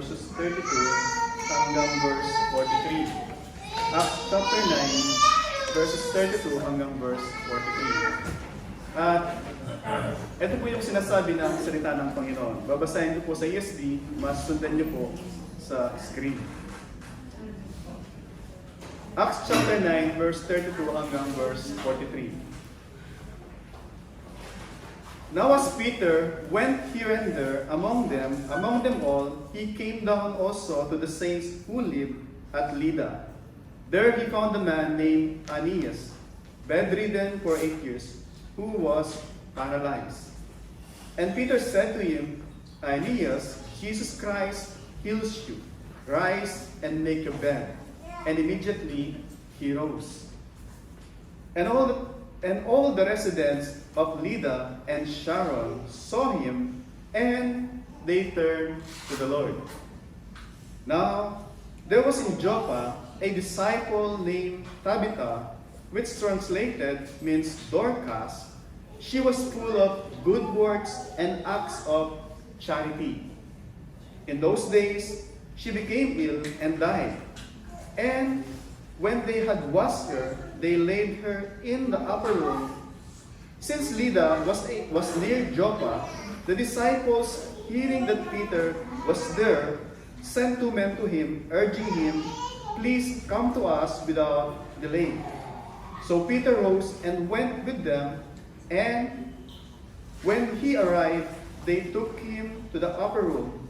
verses 32 hanggang verse 43. Acts chapter 9, verses 32 hanggang verse 43. At ito po yung sinasabi ng salita ng Panginoon. Babasahin ko po sa ESV, masundan niyo po sa screen. Acts chapter 9, verse 32 hanggang verse 43. Now as Peter went here and there among them all, he came down also to the saints who lived at Lydda. There he found a man named Aeneas, bedridden for 8 years, who was paralyzed. And Peter said to him, Aeneas, Jesus Christ heals you. Rise and make your bed. And immediately he rose. And all the residents of Lydda and Sharon saw him, and they turned to the Lord. Now, there was in Joppa a disciple named Tabitha, which translated means Dorcas. She was full of good works and acts of charity. In those days, she became ill and died. And when they had washed her, they laid her in the upper room. Since Lydda was near Joppa, the disciples, hearing that Peter was there, sent 2 men to him, urging him, Please come to us without delay. So Peter rose and went with them, and when he arrived, they took him to the upper room.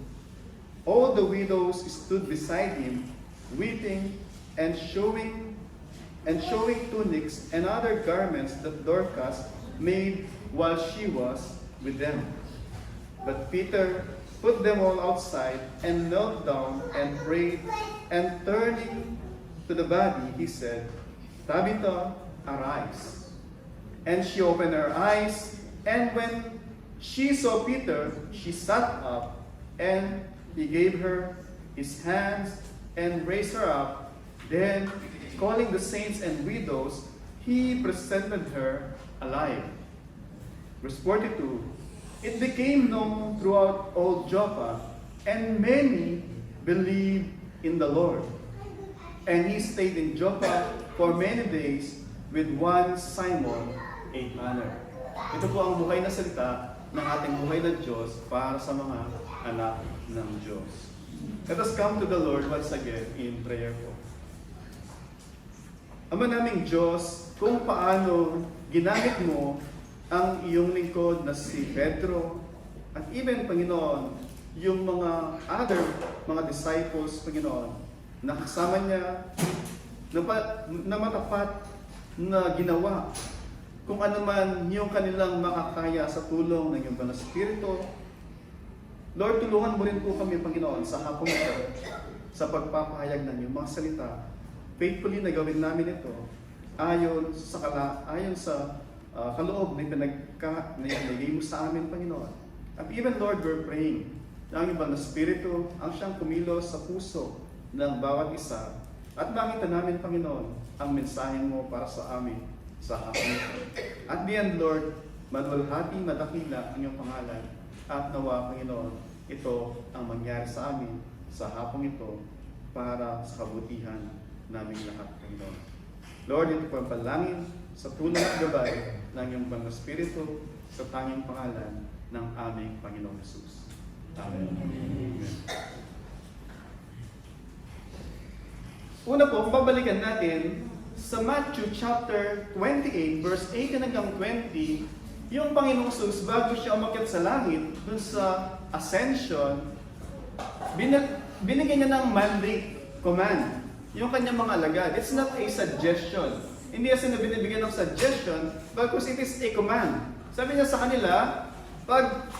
All the widows stood beside him, weeping and showing tunics and other garments that Dorcas made while she was with them. But Peter put them all outside and knelt down and prayed, and turning to the body, he said, Tabitha, arise. And she opened her eyes, and when she saw Peter, she sat up, and he gave her his hands and raised her up. Then, calling the saints and widows, he presented her alive. Verse 42, It became known throughout all Joppa, and many believed in the Lord. And he stayed in Joppa for many days with one Simon, a tanner. Ito po ang buhay na salita ng ating buhay na Diyos para sa mga anak ng Diyos. Let us come to the Lord once again in prayer po. Ama naming Diyos, kung paano ginamit mo ang iyong lingkod na si Pedro, at even, Panginoon, yung mga mga disciples, Panginoon, na kasama niya, na matapat na ginawa, kung ano man yung kanilang makakaya sa tulong ng iyong Banal na Espiritu. Lord, tulungan mo rin po kami, Panginoon, sa hapong ito, sa pagpapahayag ng iyong mga salita. Faithfully na gawin namin ito ayon sa kaloob na pinagkakagay mo sa amin, Panginoon. At even, Lord, we're praying na ang ibang Espiritu ang siyang kumilos sa puso ng bawat isa. At makita namin, Panginoon, ang mensahe mo para sa amin sa hapon ito. At the end, Lord, maluwalhati, madakila ang iyong pangalan. At nawa, Panginoon, ito ang mangyari sa amin sa hapong ito para sa kabutihan naming lahat, Panginoon. Lord, ito po ang panalangin sa tulong at gabay ng iyong Banal na Espiritu sa tanging pangalan ng aming Panginoong Jesus. Amen. Amen. Una po, babalikan natin sa Matthew chapter 28, verse 18 hanggang 20, yung Panginoong Jesus, bago siya umakyat sa langit, dun sa ascension, binigyan niya ng mandate, command, yung kanyang mga alagad. It's not a suggestion. Hindi siya binibigyan ng suggestion, because it is a command. Sabi niya sa kanila,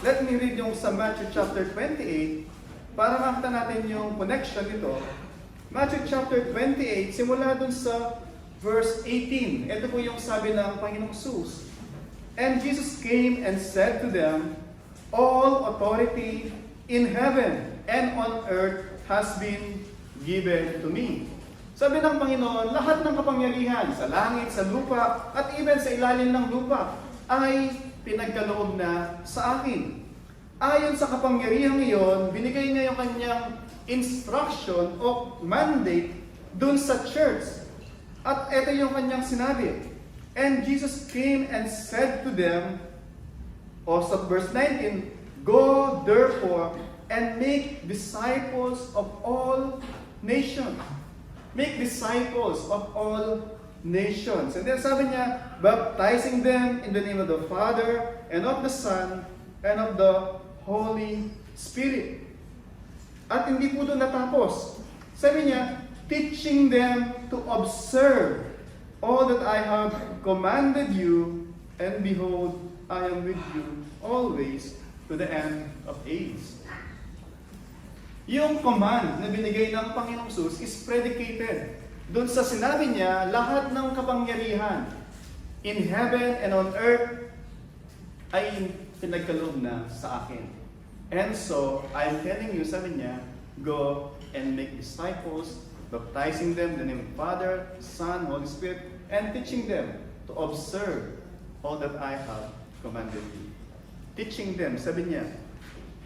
let me read yung sa Matthew chapter 28, para makita natin yung connection nito. Matthew chapter 28, simula dun sa verse 18. Ito po yung sabi ng Panginoong Jesus. And Jesus came and said to them, All authority in heaven and on earth has been given to me. Sabi ng Panginoon, lahat ng kapangyarihan sa langit, sa lupa, at even sa ilalim ng lupa ay pinagkaloob na sa akin. ayon sa kapangyarihan iyon, binigay niya yung kanyang instruction o mandate dun sa church. At ito yung kanyang sinabi. And Jesus came and said to them, o sa verse 19, Go therefore and make disciples of all nations. Make disciples of all nations. And then sabi niya, baptizing them in the name of the Father and of the Son and of the Holy Spirit. At hindi po doon natapos. Sabi niya, teaching them to observe all that I have commanded you, and behold, I am with you always to the end of age. Yung command na binigay ng Panginoong Hesus is predicated doon sa sinabi niya, lahat ng kapangyarihan in heaven and on earth ay pinagkaloob na sa akin. And so, I'm telling you, sabi niya, go and make disciples, baptizing them in the name of Father, Son, Holy Spirit, and teaching them to observe all that I have commanded you. Teaching them, sabi niya,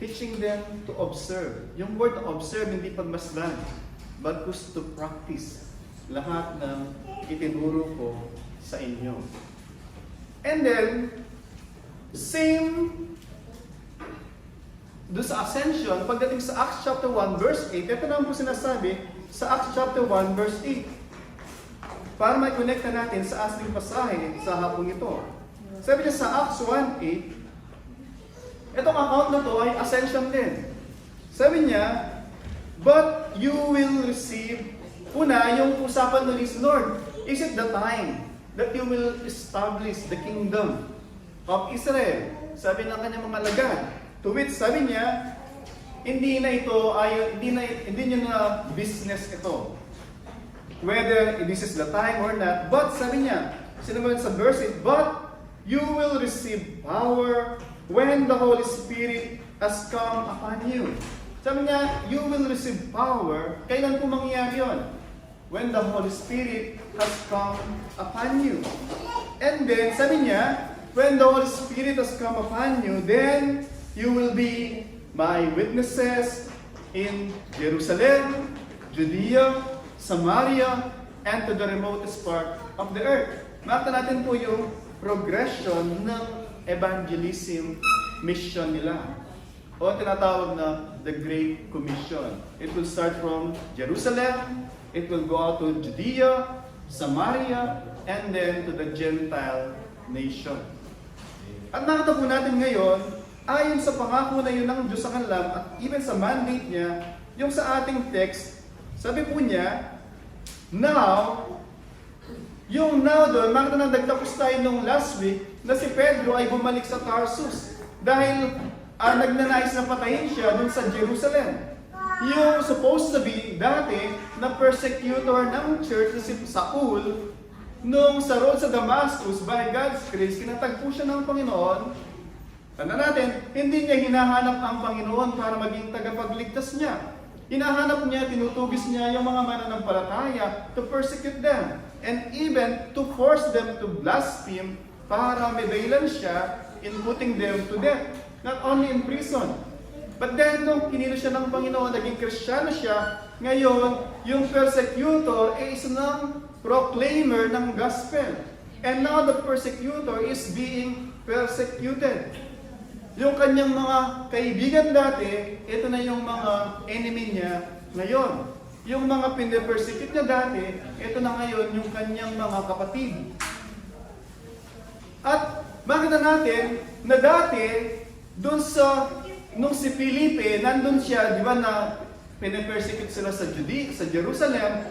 teaching them to observe. Yung word observe, hindi pagmasdan, but to practice lahat ng itinuro ko sa inyo. And then, same doon sa ascension, pagdating sa Acts chapter 1 verse 8, ito naman po sinasabi sa Acts chapter 1 verse 8. Para may connect na natin sa asling pasahe sa hapong ito. Sabi niya sa Acts 1:8, itong account na to ay ascension din. Sabi niya, but you will receive, una, yung usapan nun is, Lord, is it the time that you will establish the kingdom of Israel? Sabi ng kanyang mga alagad. To which, sabi niya, hindi niya na business ito. Whether this is the time or not, but sabi niya, sinabi sa verse 8, but you will receive power when the Holy Spirit has come upon you. Sabi niya, you will receive power. Kailan po mangyayari yun? When the Holy Spirit has come upon you. And then, sabi niya, when the Holy Spirit has come upon you, then you will be my witnesses in Jerusalem, Judea, Samaria, and to the remotest part of the earth. Makita natin po yung progression ng evangelism mission nila. O tinatawag na the Great Commission. It will start from Jerusalem, it will go out to Judea, Samaria, and then to the Gentile nation. At nakita po natin ngayon, ayon sa pangako na yun ng Diyos sa kanila, at even sa mandate niya, yung sa ating text, sabi po niya, now, yung now doon, makita na nagtapos tayo nung last week, na si Pedro ay bumalik sa Tarsus. Dahil nagnanais na patayin siya dun sa Jerusalem. Yung supposed to be dati na persecutor ng church na si Saul, nung sa road sa Damascus, by God's grace, kinatagpo siya ng Panginoon. Tanda natin, hindi niya hinahanap ang Panginoon para maging tagapagligtas niya. Hinahanap niya, tinutugis niya yung mga mananampalataya to persecute them. And even to force them to blaspheme para may dahilan siya in putting them to death. Not only in prison. But then, nung kinilo siya ng Panginoon, naging Kristiyano siya, ngayon, yung persecutor ay isang proclaimer ng gospel. And now the persecutor is being persecuted. Yung kanyang mga kaibigan dati, ito na yung mga enemy niya ngayon. Yung mga pinipersecute niya dati, ito na ngayon yung kanyang mga kapatid. At makita natin na dati, doon nung si Felipe, nandun siya, di ba na pinipersecute sila sa Judea, sa Jerusalem,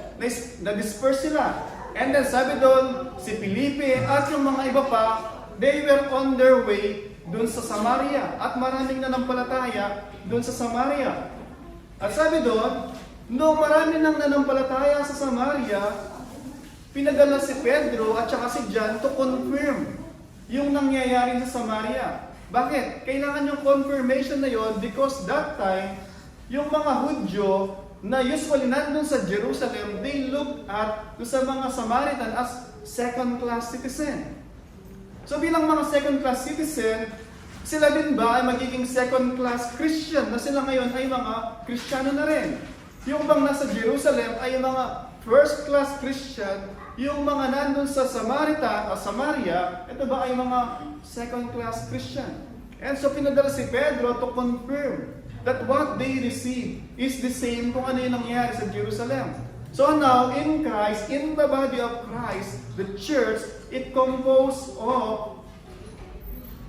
na-disperse sila. And then sabi doon, si Felipe at yung mga iba pa, they were on their way doon sa Samaria. At maraming nanampalataya doon sa Samaria. At sabi doon, nung marami nang nanampalataya sa Samaria, pinadala si Pedro at saka si John to confirm yung nangyayari sa Samaria. Bakit? Kailangan yung confirmation na yon because that time, yung mga Hudyo na usually nandun sa Jerusalem, they look at sa mga Samaritan as second-class citizen. So bilang mga second-class citizen, Sila din ba ay magiging second class Christian na sila ngayon ay mga Kristiyano na rin? Yung bang nasa Jerusalem ay mga first class Christian, yung mga nandun sa Samaria, ito ba ay mga second class Christian? And so pinadala si Pedro to confirm that what they receive is the same kung ano yung nangyari sa Jerusalem. So now, in Christ, in the body of Christ, the church, it composed of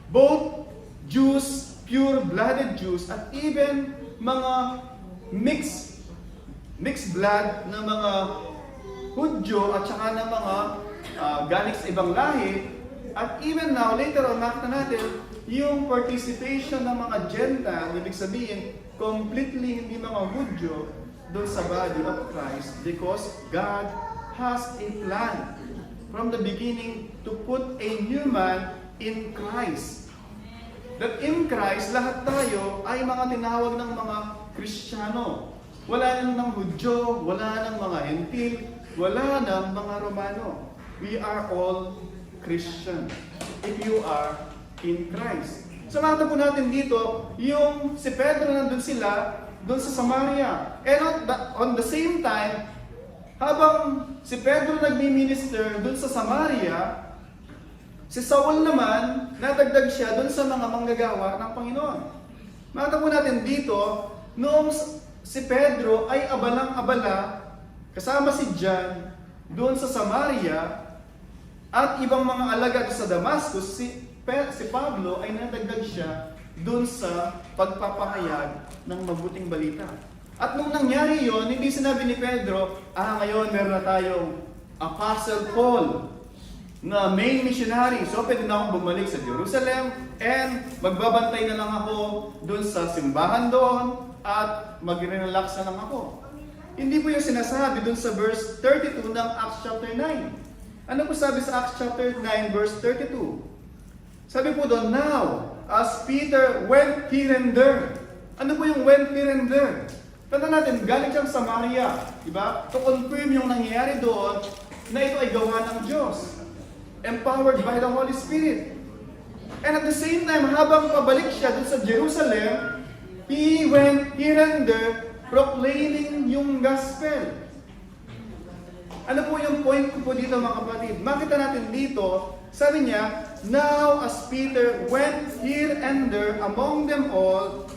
both Jews, pure-blooded Jews, at even mga mixed blood na mga Hudyo at saka ng mga galing sa ibang lahi. At even now, later on, nakita natin yung participation ng mga Gentile, ibig sabihin, completely hindi mga Hudyo doon sa body of Christ because God has a plan from the beginning to put a new man in Christ. That in Christ, lahat tayo ay mga tinawag ng mga Kristiyano. Wala nang Hudyo, wala nang mga Hentil, wala nang mga Romano. We are all Christian if you are in Christ. So nakita po natin dito, yung si Pedro nandun sila, doon sa Samaria. And on the same time, habang si Pedro nagmi-minister doon sa Samaria, si Saul naman, nadagdag siya doon sa mga manggagawa ng Panginoon. Nakita po natin dito, noong si Pedro ay abalang-abala, kasama si John, doon sa Samaria, at ibang mga alagad sa Damascus, si Pablo ay nadagdag siya doon sa pagpapahayag ng mabuting balita. At nung nangyari yon, hindi sinabi ni Pedro, ngayon meron na tayong Apostle Paul na main missionary. So pwede na akong bumalik sa Jerusalem and magbabantay na lang ako doon sa simbahan doon at mag-relax na lang ako. Hindi po yung sinasabi doon sa verse 32 ng Acts chapter 9. Ano po sabi sa Acts chapter 9 verse 32? Sabi po doon, now, as Peter went here and there. Ano po yung went here and there? Tanda natin, galing siyang Samaria. Diba? To confirm yung nangyayari doon na ito ay gawa ng Diyos. Empowered by the Holy Spirit. And at the same time, habang pabalik siya doon sa Jerusalem, he went here and there proclaiming yung gospel. Ano po yung point ko po dito mga kapatid? Makita natin dito, sabi niya, now as Peter went here and there among them all,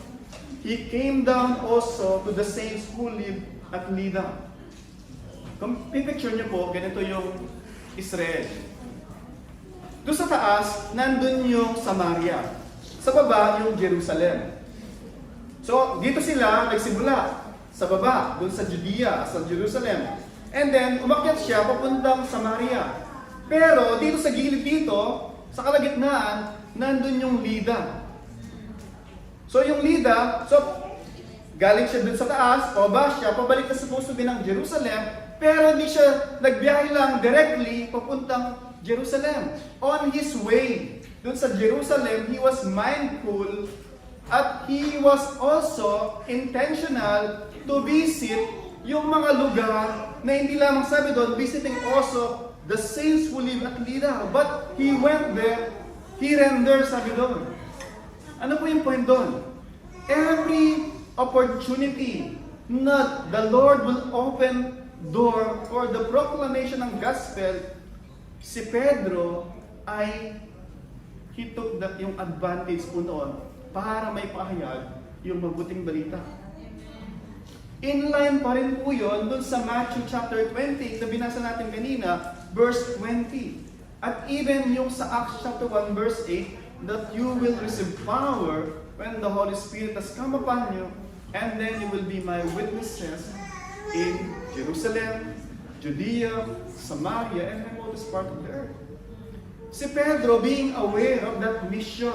he came down also to the saints who lived at Lydda. Kung pipicture niyo po, ganito yung Israel. Doon sa taas, nandun yung Samaria. Sa baba, yung Jerusalem. So, dito sila nagsimula. Sa baba, doon sa Judea, sa Jerusalem. And then, umakyat siya papuntang Samaria. Pero, dito sa gilid dito, sa kalagitnaan, nandun yung Lydda. So, yung Lydda, galing siya dun sa taas, pababa siya, pabalik na supposed to be ng Jerusalem, pero hindi siya nagbiyahe lang directly papuntang Jerusalem. On his way, dun sa Jerusalem, he was mindful at he was also intentional to visit yung mga lugar na hindi lamang sabi doon, visiting also the saints who live at Lydda. But he went there, here and there, sabi doon. Ano po yung point doon? Every opportunity na the Lord will open door for the proclamation ng gospel, si Pedro ay he took yung advantage po noon para may pahayag yung mabuting balita. Inline pa rin po yun dun sa Matthew chapter 20 na binasa natin kanina, verse 20. At even yung sa Acts chapter 1 verse 8, that you will receive power when the Holy Spirit has come upon you, and then you will be my witnesses in Jerusalem, Judea, Samaria, and the remotest part of the earth. Si Pedro, being aware of that mission,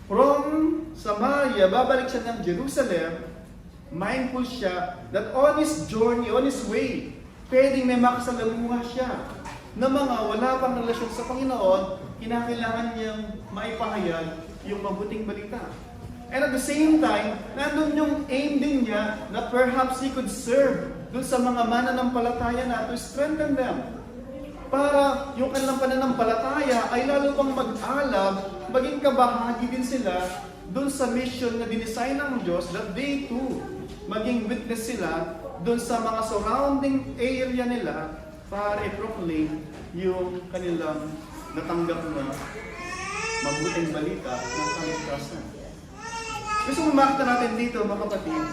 from Samaria, babalik siya ng Jerusalem, mindful siya that on his journey, on his way, pwedeng may makasalamuha siya na mga wala pang relasyon sa Panginoon, kinakailangan niyang maipahayag yung mabuting balita. And at the same time, nandun yung aim din niya na perhaps he could serve dun sa mga mananampalataya na to strengthen them. para yung kanilang pananampalataya ay lalo pang mag-alab, maging kabahagi din sila doon sa mission na dinesign ng Diyos that they too maging witness sila doon sa mga surrounding area nila para i-proclaim yung kanilang natanggap na mabuting balita ng kaligtasan. Gusto mo makita natin dito, mga kapatid,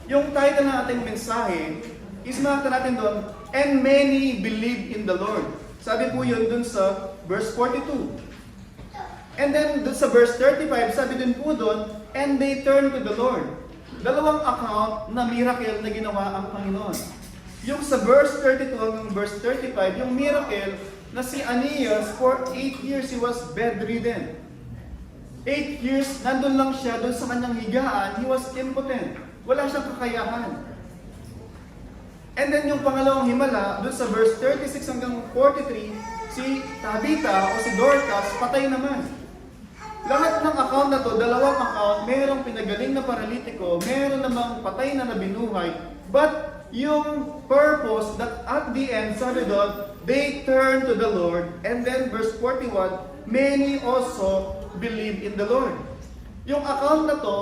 yung title ng ating mensahe is makita natin doon, and many believe in the Lord. Sabi po yun dun sa verse 42. And then dun sa verse 35, sabi din po doon, and they turn to the Lord. Dalawang account na miracle na ginawa ang Panginoon. Yung sa verse 32 hanggang verse 35, yung miracle na si Aeneas, for 8 years he was bedridden. 8 years, nandun lang siya doon sa kanyang higaan, he was impotent. Wala siyang kakayahan. And then yung pangalawang himala, doon sa verse 36 hanggang 43, si Tabitha o si Dorcas, patay naman. Lahat ng account na to, dalawang account, mayroong pinagaling na paralitiko, mayroon namang patay na nabinuhay, but yung purpose that at the end, sabi doon, they turn to the Lord. And then verse 41, many also believe in the Lord. Yung account na to,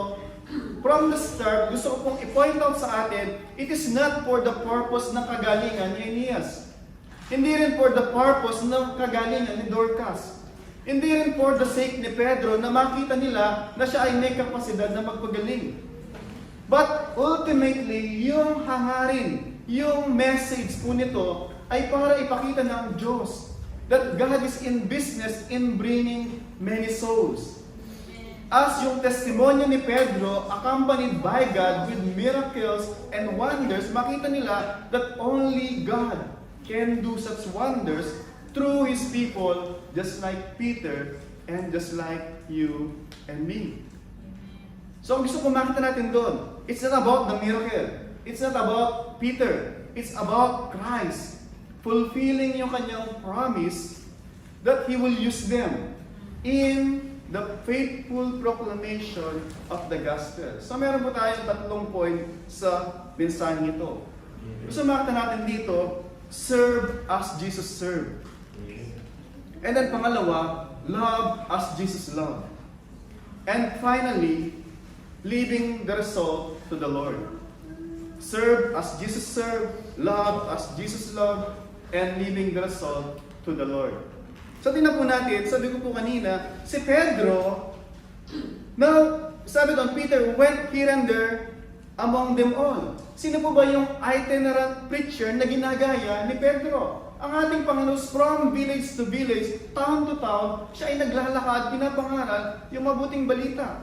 from the start, gusto ko pong i-point out sa atin, it is not for the purpose ng kagalingan ni Aeneas. Hindi rin for the purpose ng kagalingan ni Dorcas. Hindi rin for the sake ni Pedro na makita nila na siya ay may kapasidad na magpagaling. But ultimately, yung hangarin, yung message po nito ay para ipakita ng Diyos that God is in business in bringing many souls. As yung testimonyo ni Pedro, accompanied by God with miracles and wonders, makita nila that only God can do such wonders through His people, just like Peter and just like you and me. So gusto ko makita natin doon, it's not about the miracle. It's not about Peter. It's about Christ fulfilling yung kanyang promise that He will use them in the faithful proclamation of the gospel. So meron po tayong 3 point sa mensahe ito. Gusto makita natin dito, serve as Jesus served. And then pangalawa, love as Jesus loved. And finally, leaving the result to the Lord. Serve as Jesus served, love as Jesus loved, and leaving the result to the Lord. So tingnan po natin, sabi ko po kanina, si Pedro, now, sabi doon, Peter went here and there among them all. Sino po ba yung itinerant preacher na ginagaya ni Pedro? Ang ating Panginoon, from village to village, town to town, siya ay naglalakad, pinapangaral yung mabuting balita.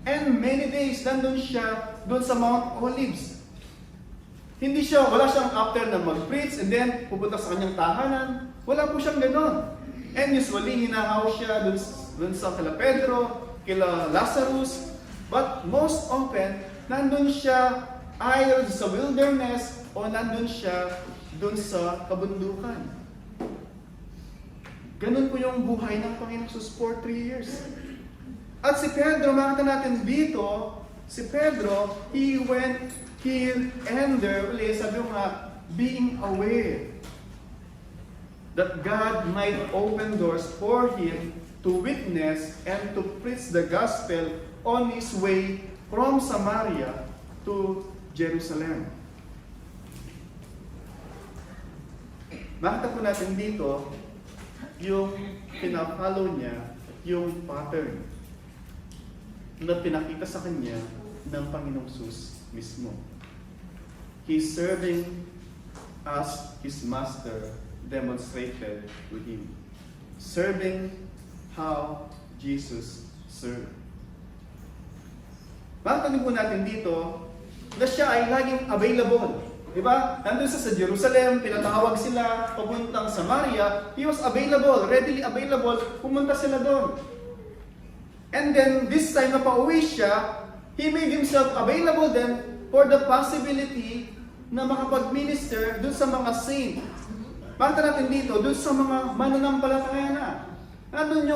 And many days, nandun siya doon sa Mount Olives. Wala siyang after na mag-preach and then pupunta sa kanyang tahanan. Wala po siyang ganon. And usually, hinahaw siya dun sa kila Pedro, kila Lazarus. But most often, nandun siya either sa wilderness o nandun siya dun sa kabundukan. Ganun po yung buhay ng Panginoon Jesus for 3 years. At si Pedro, makita natin dito, si Pedro, he went here and there, sabi mo nga, being aware that God might open doors for him to witness and to preach the gospel on his way from Samaria to Jerusalem. Makita po natin dito yung pina-follow niya, yung pattern na pinakita sa kanya ng Panginoong Jesus mismo. He's serving as his master demonstrated with him. Serving how Jesus served. Makita po natin dito na siya ay laging available. Diba? Nandun sa Jerusalem, pinatawag sila, papuntang Samaria, he was available, readily available, pumunta sila doon. And then, this time na pauwi siya, he made himself available then for the possibility na makapag-minister doon sa mga saint. Makita natin dito, doon sa mga mananampalataya na. Nandun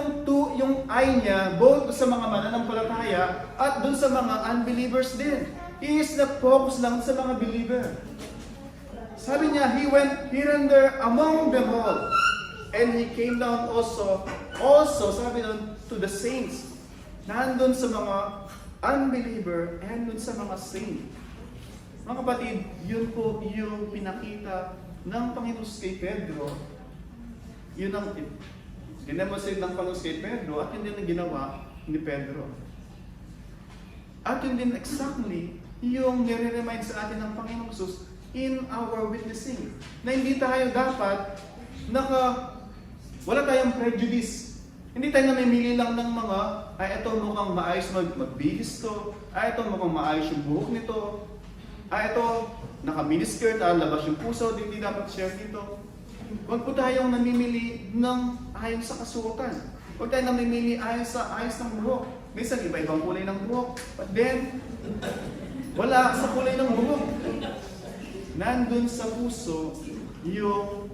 yung eye niya, both sa mga mananampalataya at doon sa mga unbelievers din. He is not focused lang sa mga believer. Sabi niya, he went here and there among them all. And he came down also sabi doon, to the saints. Nandun sa mga unbeliever and dun sa mga saint. Mga kapatid, yun po yung pinakita ng Panginoon kay Pedro. Yun ang dinemonstrate ng Panginoon kay Pedro at yun din ang ginawa ni Pedro. At yun din exactly yung nire-remind sa atin ng Panginoong Jesus in our witnessing. Na hindi tayo dapat wala tayong prejudice. Hindi tayo namimili lang ng mga, ay ito mukhang maayos magbihis to, ay ito mukhang maayos yung buhok nito, ay ito naka-miniskirt, labas yung puso, hindi dapat share dito. Huwag po tayong namimili ng ayon sa kasuotan. Huwag tayong namimili ayon sa ayos ng buhok. Minsan iba-ibang kulay ng buhok, but then wala sa kulay ng buhok. Nandun sa puso yung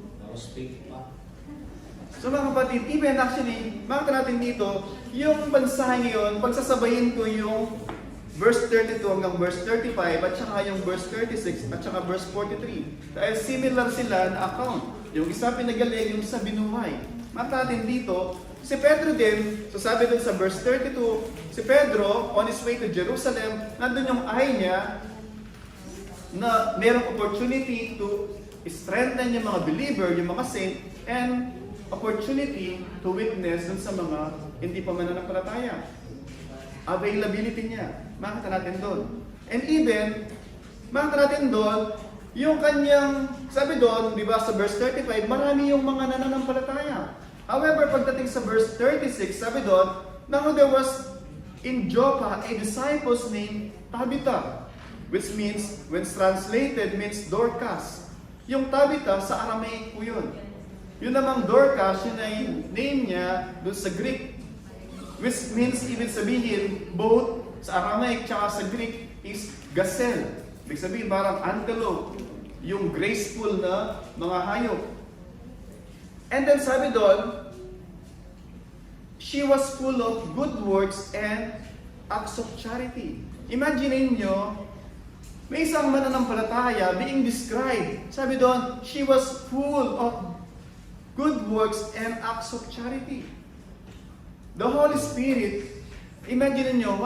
so mga kapatid, even actually, makita natin dito, yung bansahe ngayon, pagsasabayin ko yung verse 32 hanggang verse 35, at saka yung verse 36, at saka verse 43. Dahil similar sila na account. Yung isa pinagaling, yung sa binuhay. Makita natin dito, si Pedro din, so sabi dun sa verse 32, si Pedro, on his way to Jerusalem, nandun yung eye niya, na merong opportunity to strengthen yung mga believer, yung mga saint, and opportunity to witness dun sa mga hindi pa mananampalataya. Availability niya. Makita natin doon. And even, makita natin doon, yung kanyang, sabi doon, di ba sa verse 35, marami yung mga nananampalataya. However, pagdating sa verse 36, sabi doon, now there was in Joppa a disciples named Tabitha, which means, when translated, means Dorcas. Yung Tabitha, sa Aramaic po yun. Yun namang Dorcas, yun ay name niya doon sa Greek. Which means, ibig sabihin, both sa Aramaic tsaka sa Greek is gazelle. Ibig sabihin, parang antelope. Yung graceful na mga hayop. And then sabi doon, she was full of good works and acts of charity. Imagine nyo, may isang mananampalataya being described. Sabi doon, she was full of good works and acts of charity. The Holy Spirit, imagine nyo,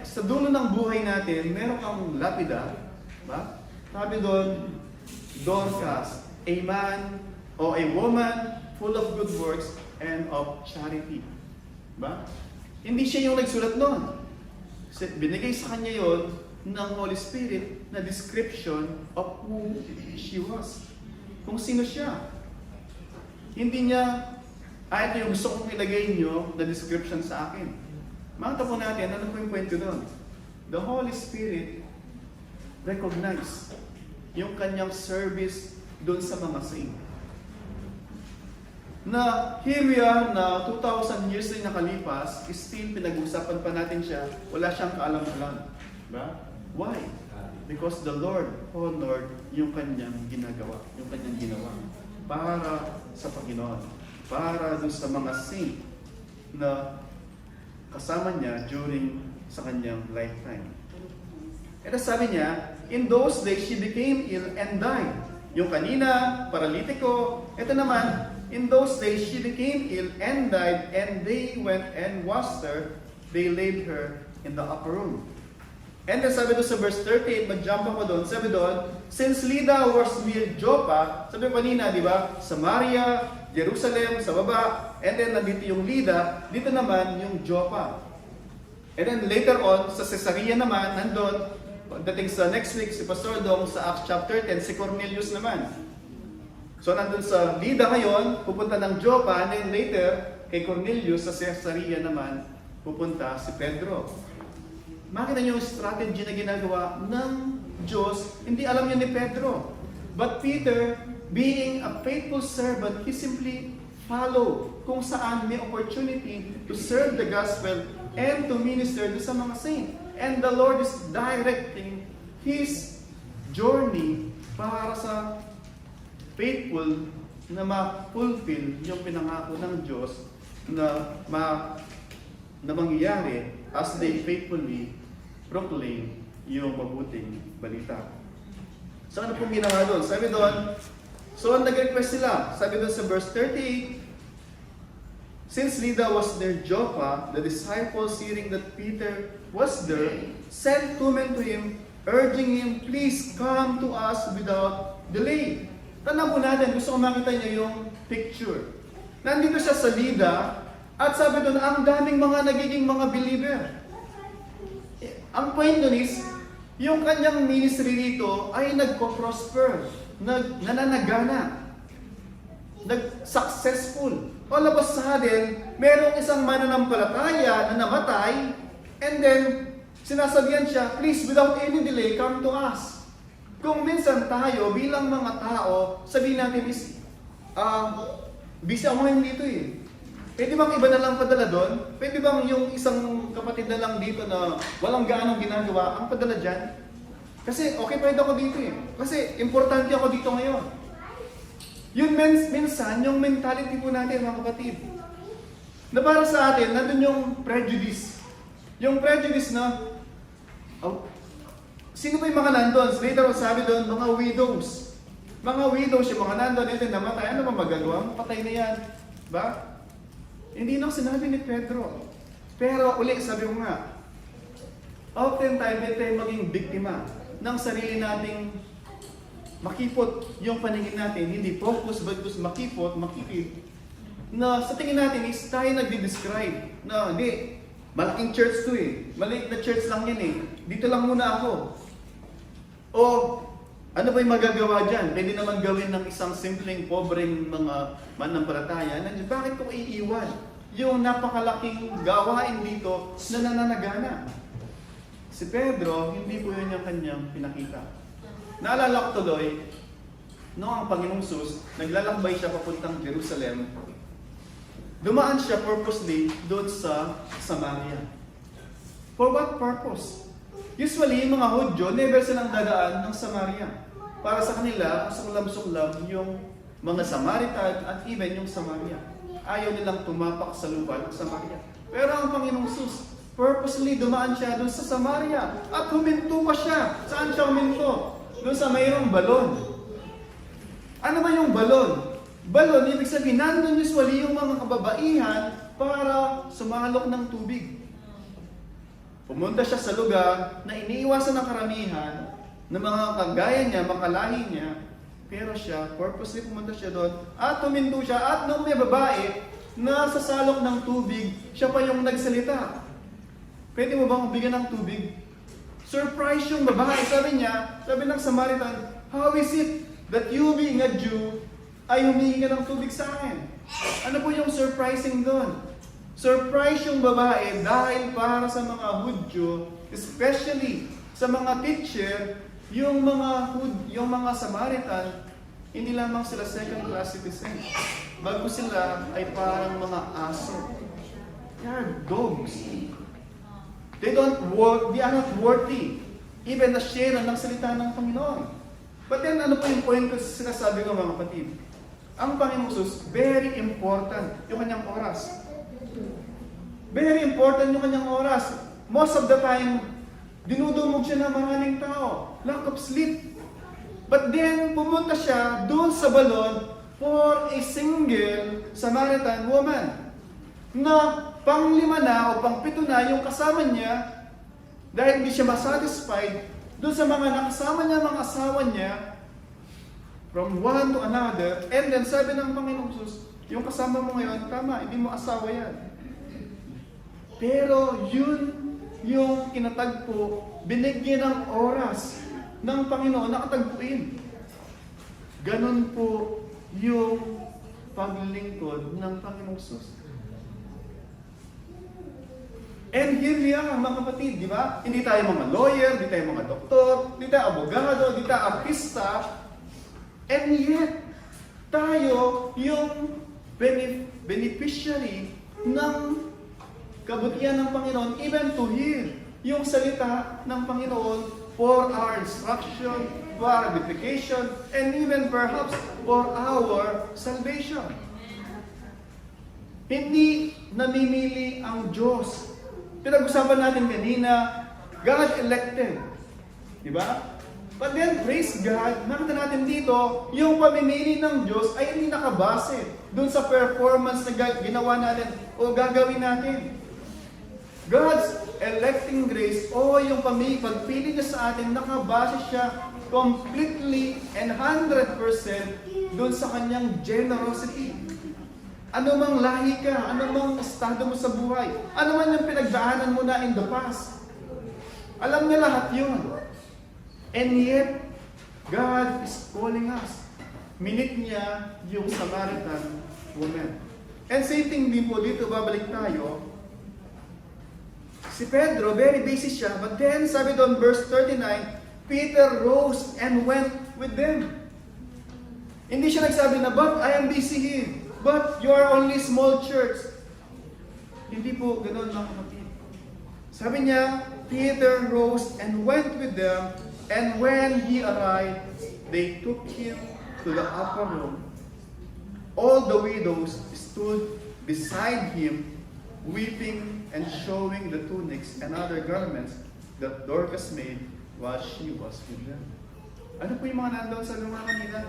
sa dulo ng buhay natin, meron kang lapida. Ba? Sabi doon, Dorcas, a man o a woman full of good works and of charity. Ba? Hindi siya yung nagsulat noon. Binigay sa kanya yon ng Holy Spirit na description of who she was. Kung sino siya. Hindi niya, ito yung gusto kong ilagay nyo na description sa akin. Makita po natin, ano po yung kwento doon? The Holy Spirit recognized yung kanyang service doon sa mga saint. Na here we are na 2,000 years na nakalipas, still pinag-usapan pa natin siya, wala siyang kaalam-alam. Diba? Why? Because the Lord honored yung kanyang ginagawa, yung kanyang ginawa para sa Panginoon, para doon sa mga saint na kasama niya during sa kanyang lifetime. And sabi niya, in those days she became ill and died. Yung kanina, paralitiko, ito naman, in those days she became ill and died, and they went and washed her, they laid her in the upper room. And then sabi doon sa verse 38, mag-jump ako doon, sabi doon, since Lydda was near Joppa, sabi kanina, di ba, Samaria, Jerusalem, sa baba, and then nandito yung Lydda, dito naman yung Joppa. And then later on, sa Caesarea naman, nandun, pagdating sa next week, si Pastor Dong sa Acts chapter 10, si Cornelius naman. So nandun sa Lydda ngayon, pupunta ng Joppa, and then later, kay Cornelius sa Caesarea naman, pupunta si Pedro. Makita niyo yung strategy na ginagawa ng Diyos, hindi alam niya ni Pedro. But Peter, being a faithful servant, he simply followed kung saan may opportunity to serve the gospel and to minister to sa mga saint. And the Lord is directing his journey para sa faithful na ma-fulfill yung pinangako ng Diyos na mangyayari as they faithfully proclaim yung mabuting balita. So ano pong ginawa doon? Sabi doon, so nag-request sila. Sabi doon sa verse 38, since Lydda was near Joppa, the disciples, hearing that Peter was there, sent 2 men to him, urging him, please come to us without delay. Tandaan po natin, gusto ko makita niyo yung picture. Nandito siya sa Lydda, at sabi doon, ang daming mga nagiging mga believer. Ang point doon is, yung kanyang ministry dito ay nagko-prosper, nananagana, nag-successful. All of a sudden, merong isang mananampalataya na namatay, and then, sinasabihan siya, please, without any delay, come to us. Kung minsan tayo, bilang mga tao, sabihin natin is, busy ako ngayon dito eh. Pwede bang iba na lang padala doon? Pwede bang yung isang kapatid na lang dito na walang gaanong ginagawa, ang padala dyan? Kasi okay pwede ako dito eh. Kasi importante ako dito ngayon. Yun minsan, yung mentality po natin mga kapatid. Na para sa atin, nandun yung prejudice. Yung prejudice na, sino ba yung mga nandun? Later on sabi doon, mga widows. Mga widows, yung mga nandun, ito namatay, ano ba magagawa? Patay na yan. Ba? Hindi na sinabi ni Pedro. Pero uli, sabi ko nga, oftentimes, may tayo maging biktima ng sarili nating makipot yung paningin natin, hindi focus, but makipot, makikip, na sa tingin natin is tayo nagdi-describe na hindi, malaking church to eh, maliit na church lang yan eh, dito lang muna ako. O, ano ba yung magagawa dyan? Pwede naman gawin ng isang simpleng, pobreng mga manampalataya. Bakit ko iiwan yung napakalaking gawain dito na nananagana? Si Pedro, hindi po yun yung kanyang pinakita. Naalala ko tuloy, noong ang Panginoong Sus, naglalakbay siya papuntang Jerusalem, dumaan siya purposely doon sa Samaria. For what purpose? Usually, yung mga Hudyo, never silang dadaan ng Samaria. Para sa kanila, suklam-suklam yung mga Samaritan at even yung Samaria. Ayaw nilang tumapak sa lupa ng Samaria. Pero ang Panginoong Sus, purposely dumaan siya doon sa Samaria at huminto pa siya. Saan siya huminto? Doon sa mayroong balon. Ano ba yung balon? Balon, ibig sabihin, nandun usually yung mga kababaihan para sumalok ng tubig. Pumunta siya sa lugar na iniiwasan ng karamihan ng mga kagaya niya, makalahi niya, pero siya, purposely pumunta siya doon at huminto siya at nung may babae na sasalok ng tubig, siya pa yung nagsalita. Pwede mo bang bigyan ng tubig? Surprise yung babae. Sabi niya, sabi ng Samaritan, how is it that you being a Jew ay humingi ka ng tubig sa akin? Ano po yung surprising doon? Surprise yung babae dahil para sa mga Hudyo, especially sa mga teacher, yung mga Samaritan, hindi lamang sila second class citizen. Bago sila ay parang mga aso. They are dogs. They are not worthy even na share ng salita ng Panginoon. But then ano po yung point ko sinasabi ko mga kapatid? Ang Panginoong Jesus, very important yung kanyang oras. Very important yung kanyang oras. Most of the time, dinudumog siya ng maraming tao. Lack of sleep. But then, pumunta siya doon sa balon for a single Samaritan woman na pang-5 na o pang-7 na yung kasama niya dahil hindi siya masatisfied doon sa mga nakasama niya, mga asawa niya from one to another. And then sabi ng Panginoong Jesus, yung kasama mo ngayon, tama, hindi mo asawa yan. Pero yun yung kinatagpo, binigyan ng oras ng Panginoon nakatagpuin. Ganon po yung paglingkod ng Panginoong Jesus. And here we are, mga kapatid, di ba? Hindi tayo mga lawyer, hindi tayo mga doktor, hindi tayo abogado, hindi tayo artista. And yet, tayo yung beneficiary ng kabutihan ng Panginoon, even to hear yung salita ng Panginoon for our instruction, for our edification, and even perhaps for our salvation. Hindi namimili ang Diyos. Pinag-usapan natin kanina, God elected. Di ba? But then, praise God, nakita natin dito, yung pamimili ng Diyos ay hindi nakabase dun sa performance na ginawa natin o gagawin natin. God's electing grace o yung pagpili niya sa atin, nakabase siya completely and 100% dun sa kanyang generosity. Ano mang lahi ka, ano mang estado mo sa buhay, ano man yung pinagdaanan mo na in the past. Alam niya lahat yun. And yet, God is calling us. Minit niya yung Samaritan woman. And same thing din po dito, babalik tayo. Si Pedro, very busy siya. But then, sabi doon, verse 39, Peter rose and went with them. Hindi siya nagsabi na, but I am busy here. But you are only small church. Hindi po, ganoon lang kapatid. Sabi niya, Peter rose and went with them. And when he arrived, they took him to the upper room. All the widows stood beside him, weeping and showing the tunics and other garments that Dorcas made while she was with them. Ano po yung mga nandoon sa lugar kanina?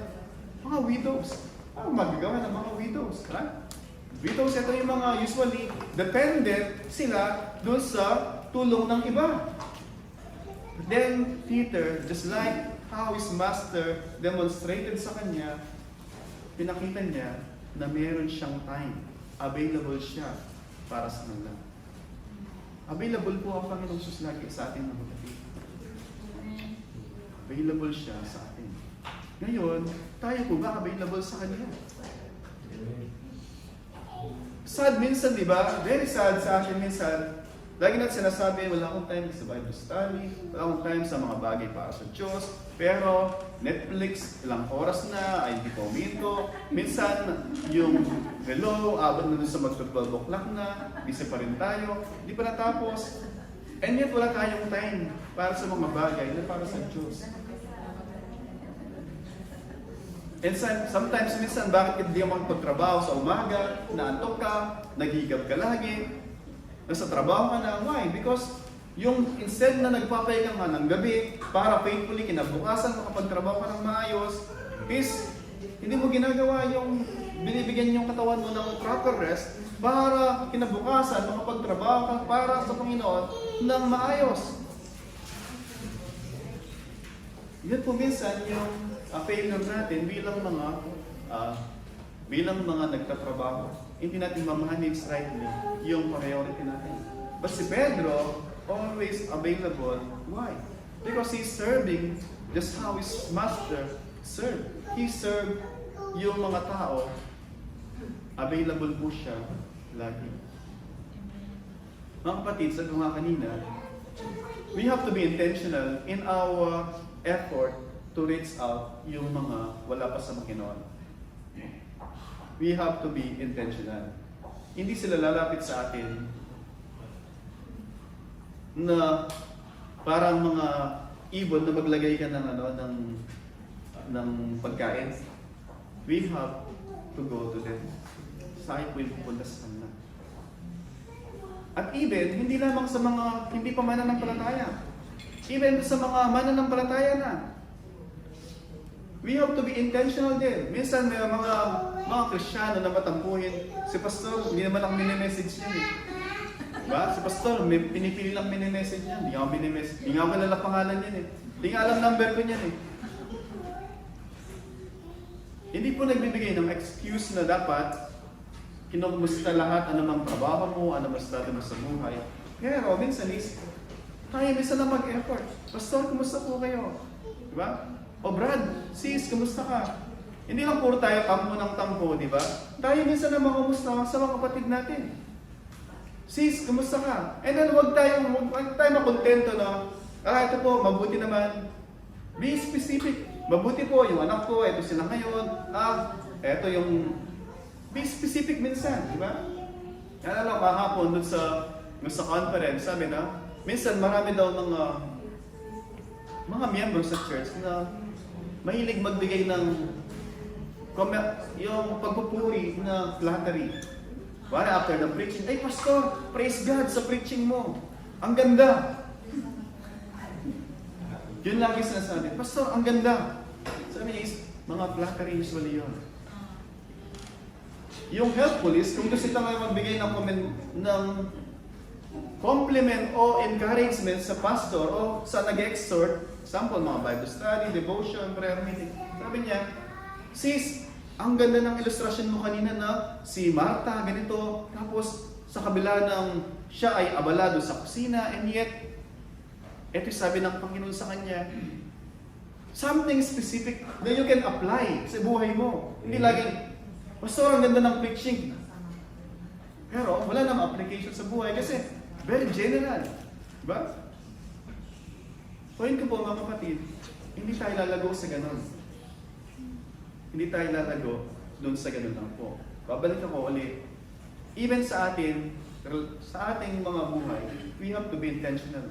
Mga widows. Ano magagawa ng mga widows? Ha? Widows, ito yung mga usually dependent sila doon sa tulong ng iba. Then Peter, just like how his master demonstrated sa kanya, pinakita niya na meron siyang time. Available siya para sa kanila. Available po ang Panginoong Jesus lagi sa atin mga kapatid. Available siya sa atin. Ngayon, tayo po ba available sa Kanya? Sad minsan, di ba? Very sad sa akin minsan. Lagi natin sinasabi, wala akong time sa Bible study, wala akong time sa mga bagay para sa Diyos. Pero Netflix, ilang oras na, ay hindi ko minto. Minsan, yung hello, abot na dun sa mag-12 o'clock na, busy pa rin tayo, hindi pa natapos. And yet, wala tayong time para sa mga bagay na para sa Diyos. And sometimes, minsan, bakit hindi ka magpagtrabaho sa umaga, naantok ka, naghihigab ka lagi, nasa trabaho ka na. Why? Because yung instead na nagpapahinga ka ng gabi para faithfully kinabukasan makapagtrabaho ka ng maayos, is hindi mo ginagawa yung binibigyan yung katawan mo ng proper rest para kinabukasan makapagtrabaho ka para sa Panginoon ng maayos. Yan po minsan yung failure natin bilang mga nagtatrabaho. Hindi natin ma-manage rightly yung priority natin. But si Pedro, always available. Why? Because he's serving just how his master served. He served yung mga tao. Available po siya lagi. Mga kapatid, sabi ko nga kanina, we have to be intentional in our effort to reach out yung mga wala pa sa Panginoon. We have to be intentional. Hindi sila lalapit sa atin na parang mga ibon na maglagay ka ng pagkain. We have to go to them. Saan po yung pupunta sa kanila. At even, hindi lamang sa mga hindi pa mananampalataya. Even sa mga mananampalataya na. We have to be intentional din. Minsan may mga Kristiyano na matampuhin. Si pastor, hindi naman ang mini-message niya eh. Diba? Si pastor, may pinipili lang mini-message niya. Hindi nga ako mini-message. Hindi nga ako kilala pangalan niya eh. Hindi nga alam number ko niyan eh. Hindi po nagbibigay ng excuse na dapat kinumusta lahat, anumang trabaho mo, anumang estado mo sa buhay. Pero minsan tayo minsan na mag-effort. Pastor, kumusta po kayo? Diba? O Brad, sis, kumusta ka? Hindi lang puro tayo tampo ng tampo, di ba? Tayo minsan na makumusta sa mga kapatid natin. Sis, kumusta ka? And then huwag tayo makontento na, ito po, mabuti naman. Be specific. Mabuti po, yung anak ko, ito sila ngayon. Ito yung... Be specific minsan, di ba? Yan lang, kahapon dun sa conference, sabi na, minsan marami daw mga miyembro sa church na mahilig magbigay ng yung pagpupuri na flattery. Para after the preaching, ay pastor, praise God sa preaching mo. Ang ganda. Yun lagi sinasabi, Pastor, ang ganda. Sabi niya is, mga flattery usually yun. Yung helpful is, kung gusto tayo magbigay ng compliment o encouragement sa pastor o sa nag-exhort, example, mga Bible study, devotion, prayer meeting. Sabi niya, sis, ang ganda ng ilustrasyon mo kanina na si Martha, ganito, tapos sa kabila ng siya ay abalado sa kusina, and yet, ito sabi ng Panginoon sa kanya, something specific na you can apply sa buhay mo. Hindi laging, Pastor, ang ganda ng preaching. Pero wala namang application sa buhay kasi very general. Diba? Point ko po mga kapatid, hindi tayo lalago sa ganun. Hindi tayo lalago doon sa ganun lang po. Babalik ako ulit. Even sa ating mga buhay, we have to be intentional.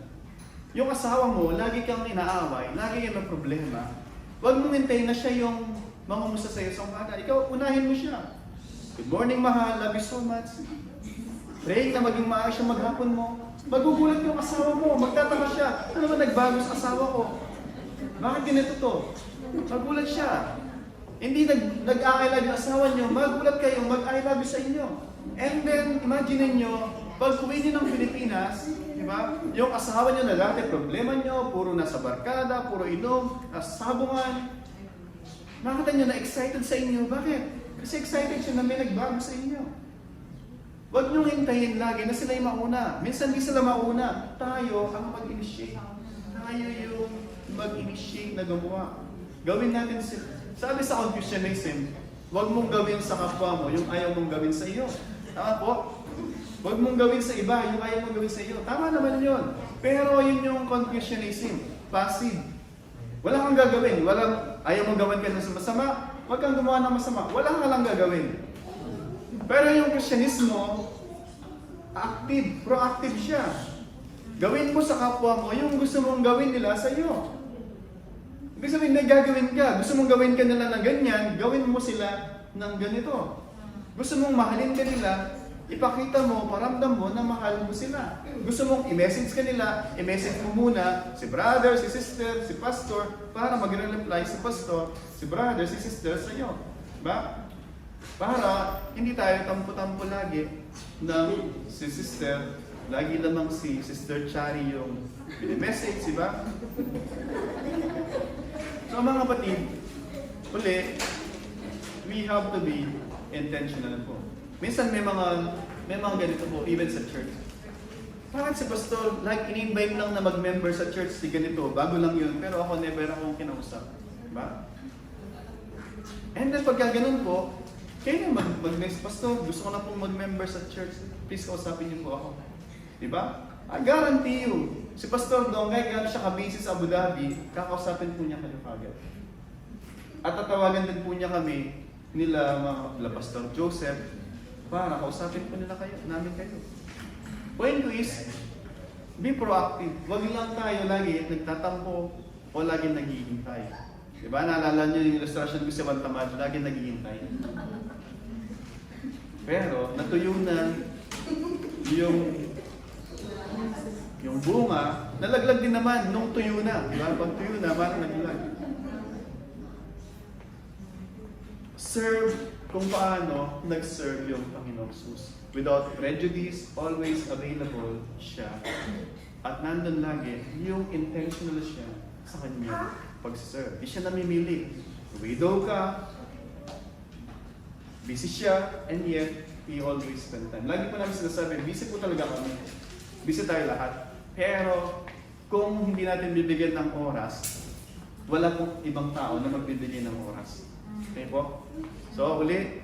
Yung asawa mo, lagi kang inaaway, lagi kang may problema. Huwag mong hintayin na siya yung mangumusta sa'yo sa umaga. Ikaw, unahin mo siya. Good morning, mahal. Love you so much. Pray na maging maayos siya maghapon mo. Magugulat yung asawa mo. Magtataka siya. Ano ba nagbago sa asawa ko? Bakit ganito to? Magulat siya. Hindi nag-I love yung asawa niyo. Magulat kayo. Mag-I love you sa inyo. And then, imagine niyo, pag uwi niyo ng Pilipinas, diba? Yung asawa niyo na dati, problema niyo, puro nasa barkada, puro inom, nasa sabungan. Nakita niyo na excited sa inyo. Bakit? Kasi excited siya na may nagbago sa inyo. Huwag niyong hintayin lagi na sila yung mauna. Minsan di sila mauna. Tayo ang mag-initiate. Tayo yung mag-initiate na gumawa. Gawin natin sila. Sabi sa Confucianism, huwag mong gawin sa kapwa mo yung ayaw mong gawin sa iyo. Tama po? Huwag mong gawin sa iba yung ayaw mong gawin sa iyo. Tama naman yun. Pero yun yung Confucianism. Passive. Wala kang gagawin. Ayaw mong gawin ka ng masama. Huwag kang gumawa ng masama. Wala kang lang gagawin. Pero yung Kristyanismo, active, proactive siya. Gawin mo sa kapwa mo yung gusto mong gawin nila sa iyo. Ibig sabihin, may gagawin ka. Gusto mong gawin ka nila ng ganyan, gawin mo sila ng ganito. Gusto mong mahalin ka nila, ipakita mo, paramdam mo na mahal mo sila. Gusto mong i-message ka nila, i-message mo muna si brother, si sister, si pastor, para mag-reply si pastor, si brother, si sister sa iyo. Diba? Para hindi tayo tampo-tampo lagi ng si sister, lagi lamang si Sister Chari yung message, diba? So mga kapatid, uli, we have to be intentional po. Minsan may mga ganito po, even sa church. Bakit si pastor, like in-invite lang na mag-member sa church, si ganito, bago lang yun, pero ako never akong kinausap. Diba? And then pagka ganun po, kayo na mag-next pastor, gusto ko na pong mag-member sa church, please kausapin niyo po ako. Diba? I guarantee you, si Pastor Dongay, gano'n siya ka-busy sa Abu Dhabi, kakausapin po niya kayo kagad. At tatawagan din po niya kami, nila Pastor Joseph, para kausapin po nila kayo, namin kayo. Point ko is, be proactive. Huwag lang tayo lagi nagtatampo o lagi naghihintay. Diba? Naalala niyo yung illustration ko si Juan Tamad, lagi naghihintay. Pero, natuyo na yung bunga, nalaglag din naman nung tuyo na. Diba? Pag tuyo na, parang naglag. Serve kung paano nag-serve yung Panginoong Jesus. Without prejudice, always available siya. At nandun lagi, yung intentional siya sa kanyang pag-serve. Di siya namimili. Widow ka, busy siya, and yet, he always spend time. Lagi po namin sinasabi, busy po talaga kami. Busy tayo lahat. Pero, kung hindi natin bibigyan ng oras, wala pong ibang tao na magbibigay ng oras. Okay po? So, uli,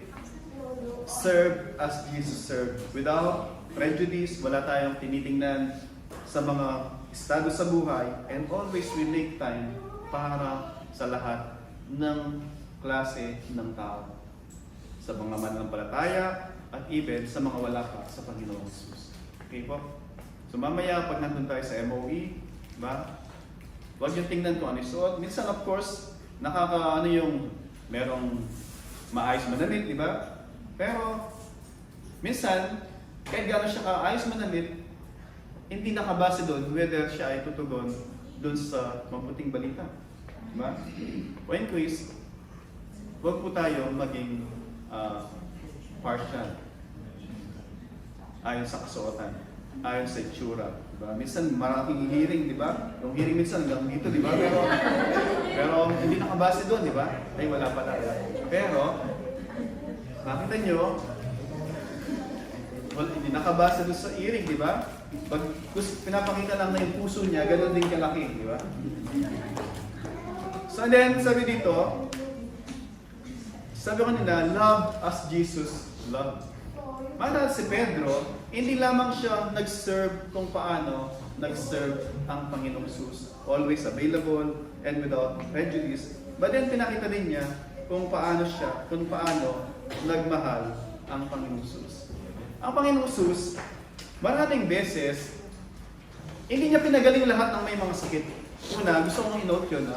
serve as Jesus served. Without prejudice, wala tayong tinitingnan sa mga estado sa buhay, and always we make time para sa lahat ng klase ng tao. Sa mga mananampalataya, at even sa mga wala pa sa Panginoong Jesus. Okay po? So mamaya, pag nandun tayo sa MOE, diba? Huwag yung tingnan kung ano yung suot. Minsan, of course, merong maayos manamit, di ba? Pero, minsan, kahit gano'n siya kaayos manamit, hindi nakabase doon whether siya ay tutugon dun sa mabuting balita. Diba? O in quiz, huwag po tayo maging partial. Ayon sa kasuotan, ayon sa itsura. Diba? Minsan maraming hearing, di ba? Yung hearing minsan hanggang dito, di ba? Pero hindi nakabase doon, di ba? Ay, wala pala. Pero, makita nyo, hindi nakabase doon sa hearing, di ba? Pag pinapakita lang na yung puso niya, ganoon din kalaki, di ba? So then, sabi dito, sabi ko nila, love as Jesus loved. Mata si Pedro, hindi lamang siya nag-serve kung paano nag-serve ang Panginoong Jesus. Always available and without prejudice. But then pinakita din niya kung paano nagmahal ang Panginoong Jesus. Ang Panginoong Jesus, maraming beses, hindi niya pinagaling lahat ng may mga sakit. Una, gusto kong i-note yun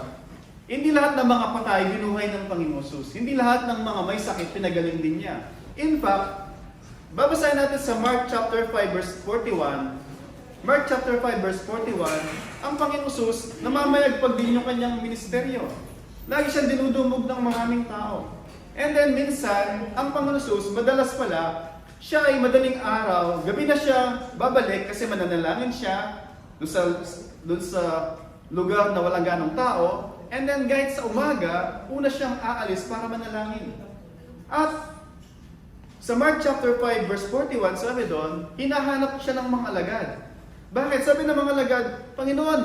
hindi lahat ng mga patay binuhay ng Panginoong Jesus. Hindi lahat ng mga may sakit pinagaling din niya. In fact, babasahin natin sa Mark chapter 5 verse 41. Mark chapter 5 verse 41, ang Panginoong Jesus namamayagpag din yung kanyang ministeryo. Lagi siyang dinudumog ng maraming tao. And then minsan, ang Panginoong Jesus, madalas pala, siya ay madaling araw, gabi na siya babalik kasi mananalangin siya doon sa lugar na walang ganong tao. And then kahit sa umaga, una siyang aalis para manalangin. At sa Mark chapter 5 verse 41, sabi doon, hinahanap siya ng mga alagad. Bakit? Sabi ng mga alagad, Panginoon,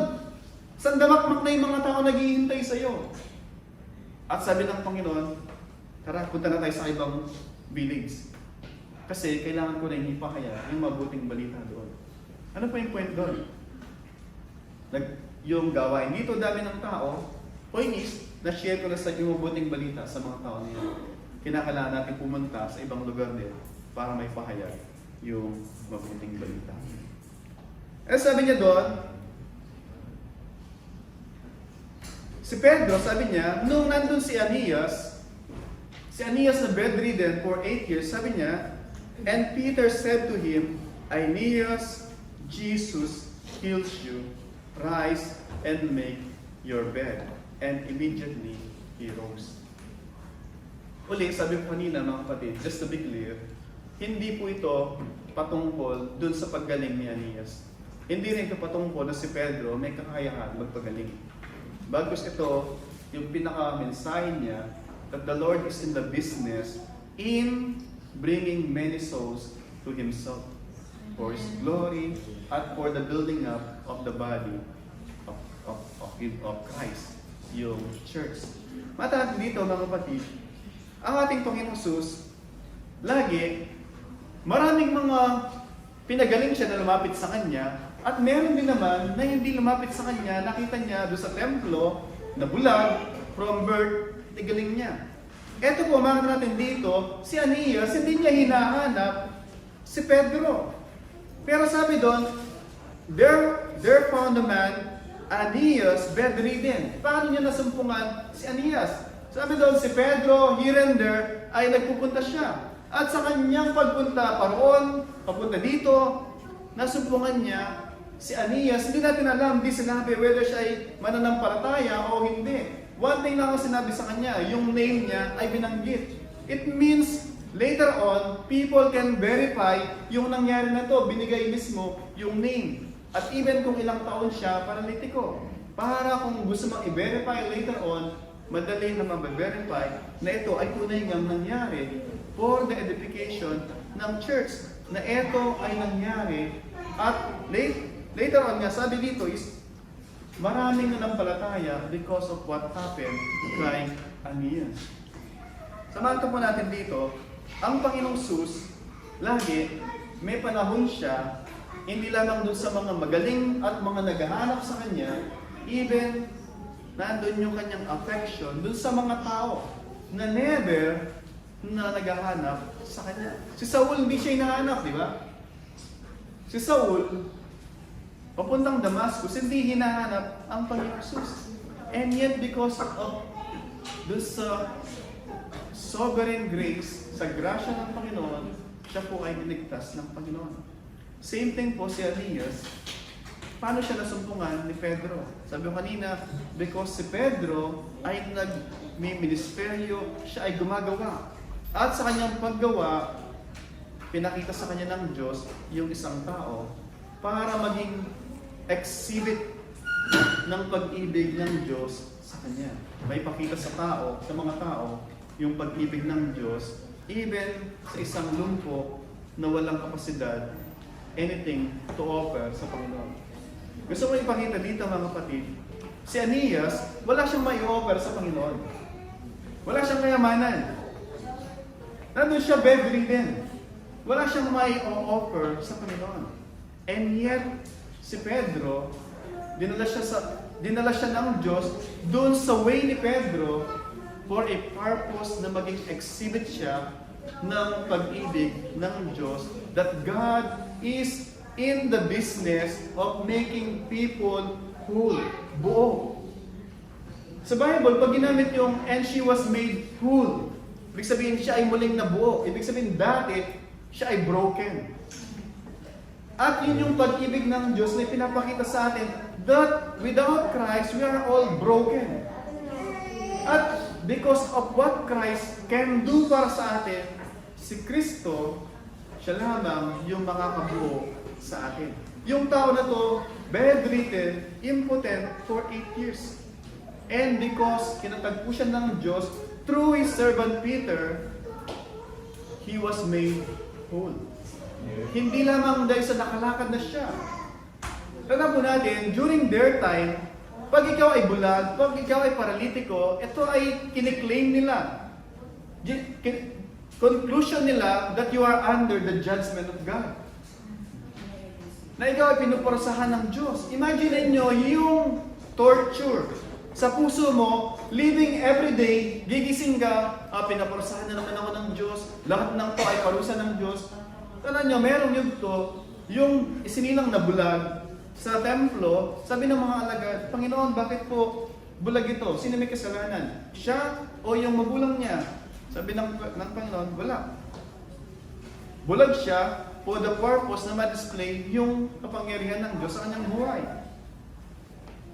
sandamakmak na yung mga tao naghihintay sa iyo. At sabi ng Panginoon, tara, punta na tayo sa ibang village. Kasi kailangan ko na ipahaya yung mabuting balita doon. Ano pa yung point doon? Yung gawain. Dito dami ng tao, point is, na-share ko na sa yung mabuting balita sa mga tao niya. Kinakailangan natin pumunta sa ibang lugar din para may pahayag yung mabuting balita. Eh sabi niya doon, si Pedro, sabi niya, nung nandun si Aeneas na bedridden for 8 years, sabi niya, and Peter said to him, Aeneas, Jesus heals you, rise and make your bed. And immediately, he rose. Uli, sabi ko kanina mga kapatid, just to be clear, hindi po ito patungkol dun sa paggaling ni Aeneas. Hindi rin ito patungkol na si Pedro may kakayahan magpagaling. Bagkus ito, yung pinaka-mensahe niya, that the Lord is in the business in bringing many souls to Himself for His glory at for the building up of the body of Christ, yung church. Matahan dito mga kapatid, ang ating Panginoong Jesus, lagi, maraming mga pinagaling siya na lumapit sa Kanya, at meron din naman na hindi lumapit sa Kanya, nakita niya doon sa templo, na bulag, from birth, tigaling niya. Ito po, makita natin dito, si Aeneas, hindi niya hinahanap si Pedro. Pero sabi doon, there found a man, Aeneas, bedridden. Paano niya nasumpungan si Aeneas? Sabi doon, si Pedro, here and there, ay nagpupunta siya. At sa kanyang pagpunta paroon, papunta dito, nasumpungan niya si Aeneas. Hindi natin alam, di sinabi whether siya ay mananampalataya o hindi. One thing lang ang sinabi sa kanya, yung name niya ay binanggit. It means, later on, people can verify yung nangyari na to. Binigay mismo yung name. At even kung ilang taon siya, paralitiko. Para kung gusto mong i-verify later on, madali na ma-verify na ito ay tunay ngang nangyari for the edification ng church. Na ito ay nangyari. At later on nga, sabi dito is, maraming nanampalataya because of what happened kay Aeneas. Samahan po natin dito, ang Panginoong Jesus, lagi may panahon siya, hindi lamang dun sa mga magaling at mga naghahanap sa Kanya, even nandun yung Kanyang affection dun sa mga tao na never na naghahanap sa Kanya. Si Saul, hindi siya hinahanap, di ba? Si Saul, papuntang Damascus, hindi hinahanap ang Panginoong Jesus. And yet, because of dun sa sovereign grace, sa grasya ng Panginoon, siya po ay niligtas ng Panginoon. Same thing po si Aeneas. paano siya nasumpungan ni Pedro? Sabi ko kanina, because si Pedro ay nag-ministeryo, siya ay gumagawa. At sa kanyang paggawa, pinakita sa kanya ng Diyos yung isang tao para maging exhibit ng pag-ibig ng Diyos sa kanya. May pakita sa tao, sa mga tao, yung pag-ibig ng Diyos, even sa isang lumpo na walang kapasidad, anything to offer sa Panginoon. Gusto ko ipakita dito mga kapatid, si Aeneas, wala siyang may offer sa Panginoon. Wala siyang kayamanan. Nandun siya bedridden. Wala siyang may offer sa Panginoon. And yet, si Pedro, dinala siya ng Diyos doon sa way ni Pedro for a purpose na maging exhibit siya ng pag-ibig ng Diyos, that God is in the business of making people whole, buo. Sa Bible, pag ginamit yung and she was made whole, ibig sabihin siya ay muling nabuo. Ibig sabihin dati, siya ay broken. At yun yung pag-ibig ng Diyos na pinapakita sa atin that without Christ, we are all broken. At because of what Christ can do para sa atin, si Kristo, siya lamang yung makakabuo sa atin. Yung tao na to, bedridden, impotent for 8 years. And because kinatagpo siya ng Diyos, through His servant Peter, he was made whole. Hindi lamang dahil sa nakalakad na siya. Tandaan po natin, during their time, pag ikaw ay bulag, pag ikaw ay paralitiko, ito ay kiniklaim nila. Conclusion nila that you are under the judgment of God. Na ikaw ay pinuporsahan ng Diyos. Imagine niyo yung torture sa puso mo, living every day, gigising ka, pinaporsahan na naman ako ng Diyos, lahat ng to ay parusa ng Diyos. Tandaan niyo, merong yugto, yung isinilang na bulag sa templo, sabi ng mga alagad, Panginoon, bakit po bulag ito? Sino may kasalanan? Siya o yung magulang niya? Sabi ng Panginoon, wala. Bulag siya for the purpose na ma-display yung kapangyarihan ng Diyos sa kanyang buhay.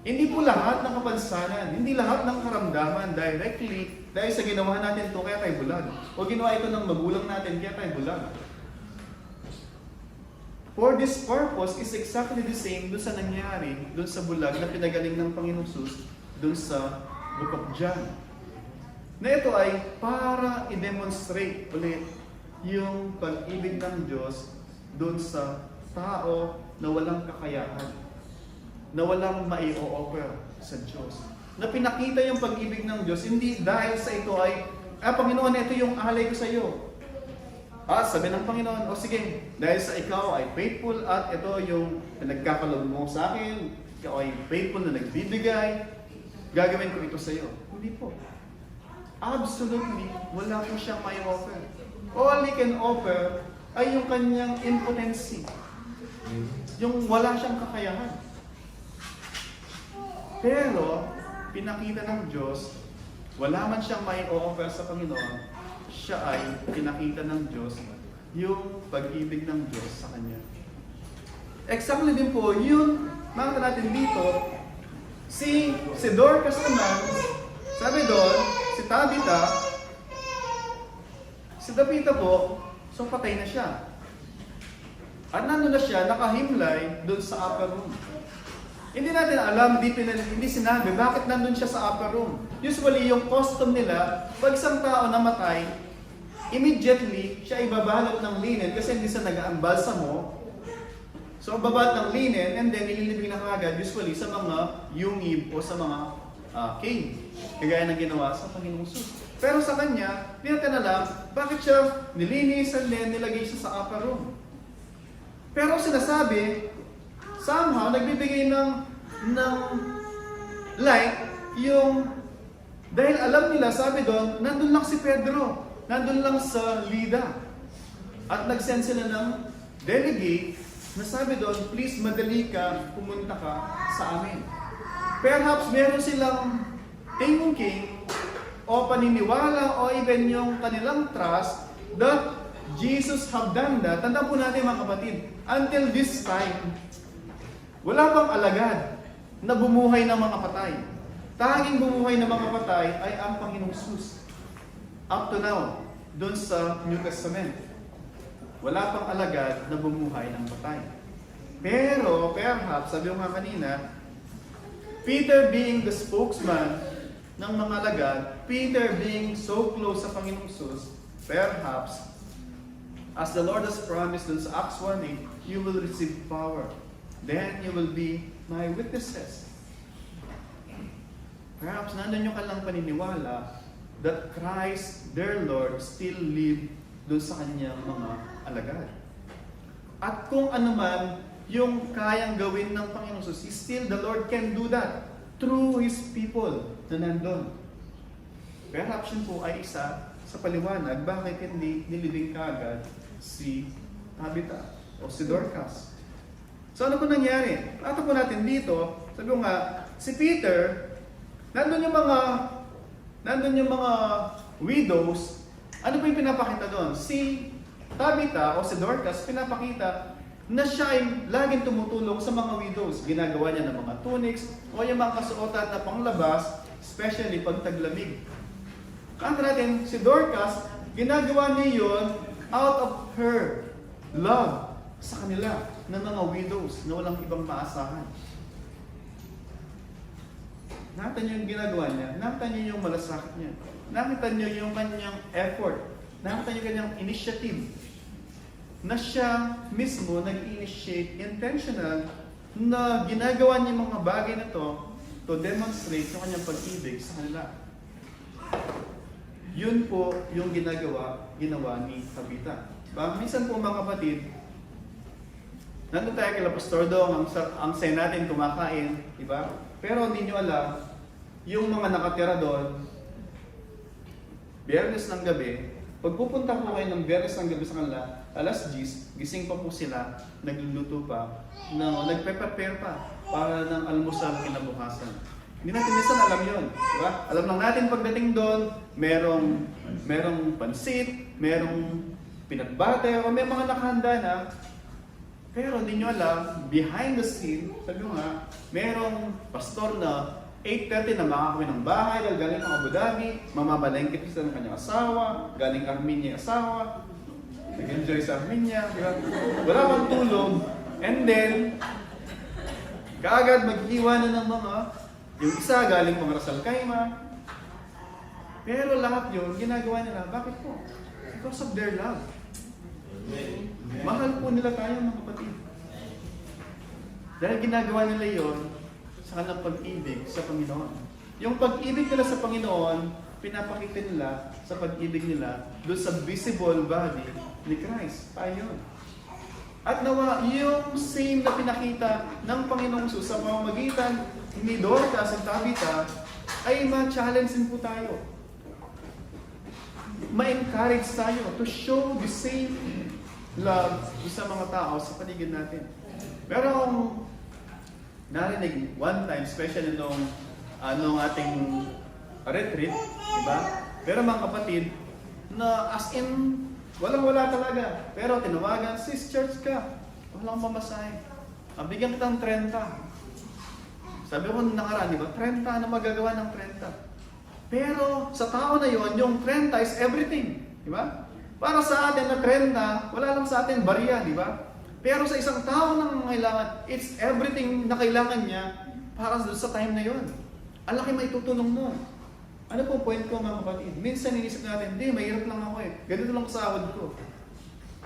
Hindi po lahat ng kapansanan, hindi lahat ng karamdaman directly dahil sa ginawa natin ito kaya tayo bulag. O ginawa ito ng magulang natin kaya tayo bulag. For this purpose is exactly the same dun sa nangyari, dun sa bulag na pinagaling ng Panginoong Jesus, dun sa Book of John. Na ito ay para i-demonstrate ulit yung pag-ibig ng Diyos dun sa tao na walang kakayahan, na walang mai-o-offer sa Diyos. Na pinakita yung pag-ibig ng Diyos, hindi dahil sa ito ay, Panginoon, ito yung alay ko sa iyo. Sabi ng Panginoon, sige, dahil sa ikaw ay faithful at ito yung nagkakalog mo sa akin, ikaw ay faithful na nagbibigay, gagawin ko ito sa iyo. Hindi po. Absolutely, wala po siyang mai-offer. All He can offer ay yung kanyang impotency. Yung wala siyang kakayahan. Pero, pinakita ng Diyos, wala man siyang mai-offer sa Panginoon, siya ay pinakita ng Diyos yung pag-ibig ng Diyos sa Kanya. Exactly din po, yun, makita natin dito, si Dorcas naman, sabi doon, si Tabitha po, so patay na siya. At nandun na siya, nakahimlay doon sa upper room. Hindi natin alam, hindi sinabi, bakit nandun siya sa upper room. Usually, yung custom nila, pag isang tao namatay, immediately, siya ibabalot ng linen kasi hindi siya nag-aambalsamo. So, babalot ng linen and then ililibing na kagad usually sa mga yungib o sa mga cave. Kagaya ng ginawa sa Panginoong Jesus. Pero sa kanya, hindi natin alam, bakit siya nilinis and then nilagay siya sa upper room. Pero sinasabi, somehow, nagbibigay ng light yung, dahil alam nila, sabi doon, nandun lang si Pedro, nandun lang sa Lida. At nag-send sila ng delegate na sabi doon, please madali ka, pumunta ka sa amin. Perhaps meron silang thinking o paniniwala o even yung kanilang trust that Jesus have done that. Tandaan po natin mga kapatid, until this time, Wala bang alagad na bumuhay ng mga patay? Tanging bumuhay ng mga patay ay ang Panginoong Jesus. Up to now, doon sa New Testament, wala pang alagad na bumuhay ng patay. Pero, perhaps, sabi ko nga kanina, Peter being the spokesman ng mga alagad, Peter being so close sa Panginoong Jesus, perhaps, as the Lord has promised dun sa Acts 1:8, you will receive power. Then you will be my witnesses. Perhaps nandun yung kanilang paniniwala that Christ, their Lord, still live dun sa kanyang mga alagad. At kung ano man yung kayang gawin ng Panginoon Jesus, still the Lord can do that through His people na nandun. Perhaps yun po ay isa sa paliwanag bakit hindi nilibing kaagad si Tabitha o si Dorcas. So ano po nangyari? Ato po natin dito, sabi ko nga, si Peter, nandun yung mga widows. Ano po yung pinapakita doon? Si Tabitha o si Dorcas, pinapakita na siya ay laging tumutulong sa mga widows. Ginagawa niya ng mga tunics o yung mga kasuotan na panglabas, especially pag taglamig. Kanta natin, si Dorcas, ginagawa niya yun out of her love sa kanila ng mga widows na walang ibang maasahan. Nakita niyo yung ginagawa niya, nakita niyo yung malasakit niya, nakita niyo yung kanyang effort, nakita niyo yung kanyang initiative, na siya mismo nag-initiate intentional na ginagawa niya yung mga bagay na to demonstrate yung kanyang pag-ibig sa kanila. Yun po yung ginawa ni Tabitha. Minsan po mga kapatid, nandun tayo kila Pastor Dong, ang say natin kumakain, di ba? Pero hindi nyo alam, yung mga nakatira doon, Biyernes ng gabi, pag pupunta po kayo ng Biyernes ng gabi sa kanila, alas 10, gising pa po sila, nagluluto pa, nagpe-prepare pa para ng almusal kinabukasan. Hindi natin minsan alam yun. Diba? Alam lang natin pagdating doon, merong pansit, merong peanut butter, o may mga nakahanda na. Pero hindi nyo alam, behind the scene, sabi mo nga, merong pastor na 8:30 na makakawin ng bahay dahil galing ng Abu Dhabi, mamamalengkit siya ng kanyang asawa, galing Armenia yung asawa, nag-enjoy sa Armenia, diba? Wala mang tulog, and then, kaagad maghihiwanan ng mga, yung isa galing pang Ras Al Khaimah, pero lahat yun, ginagawa nila, bakit po? Because of their love. Mahal po nila tayo mga kapatid. Dahil ginagawa nila yon sa kanilang pag-ibig sa Panginoon. Yung pag-ibig nila sa Panginoon, pinapakita nila sa pag-ibig nila doon sa visible body ni Christ. Tayo yun. At nawa, yung same na pinakita ng Panginoong Jesus sa pamamagitan ni Dorcas at Tabitha, ay ma-challenge din po tayo. Ma-encourage tayo to show the same love sa mga tao sa paligid natin. Pero narinig one time, especially nung ating retreat, diba? Pero mga kapatid, na as in, walang-wala talaga. Pero tinawagan, sis, church ka. Walang mamasahe. Bigyan kitang 30. Sabi ko nung nakaraan, diba? 30, ano magagawa ng 30? Pero sa tao na yon, yung 30 is everything. Diba? Para sa atin na 30, wala lang sa atin bariya, diba? Pero sa isang tao na kailangan, it's everything na kailangan niya para sa time na yon. Ang laki maitutulong mo. Ano po point ko mga kapatid? Minsan inisip natin, hindi, mahirap lang ako eh. Ganito lang kasahod ko.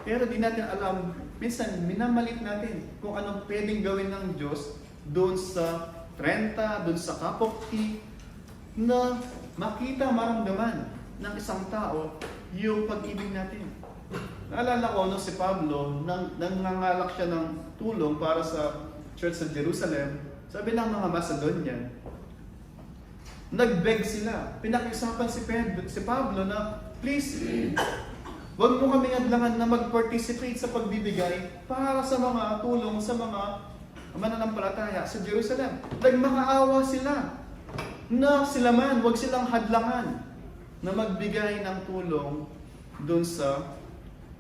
Pero di natin alam, minsan minamalit natin kung anong pwedeng gawin ng Diyos doon sa 30, doon sa cup of tea, na makita, maramdaman ng isang tao yung pag-ibig natin. Naalala ko nung si Pablo, nangangalak siya ng tulong para sa church sa Jerusalem, sabi ng mga Macedonian, nag-beg sila. Pinakiusapan si Pablo na, please, wag mo kaming adlangan na mag-participate sa pagbibigay para sa mga tulong sa mga mananampalataya sa Jerusalem. Nagmakaawa sila na sila man, wag silang hadlangan na magbigay ng tulong doon sa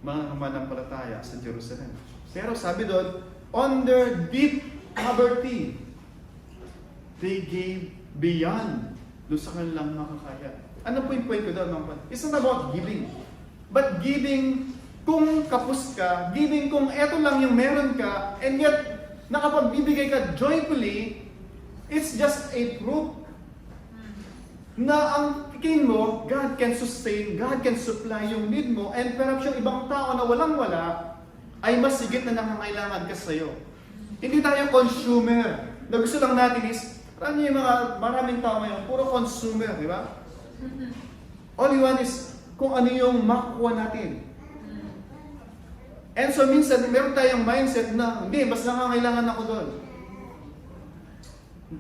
mga mananampalataya sa Jerusalem. Pero sabi doon, on their deep poverty. They gave beyond doon sa kanilang makakaya. Ano po yung point ko doon, mga kapatid? It's not about giving. But giving kung kapos ka, giving kung eto lang yung meron ka, and yet nakapagbibigay ka joyfully, it's just a proof na ang tingin mo, God can sustain, God can supply yung need mo, and perhaps yung ibang tao na walang-wala ay mas higit na nangangailangan ka sa'yo. Hindi tayo consumer. Na gusto lang natin is, maraming tao ngayon, puro consumer, di ba? All you want is kung ano yung makukuha natin. And so minsan, meron tayong mindset na, hindi, mas nangangailangan ako doon.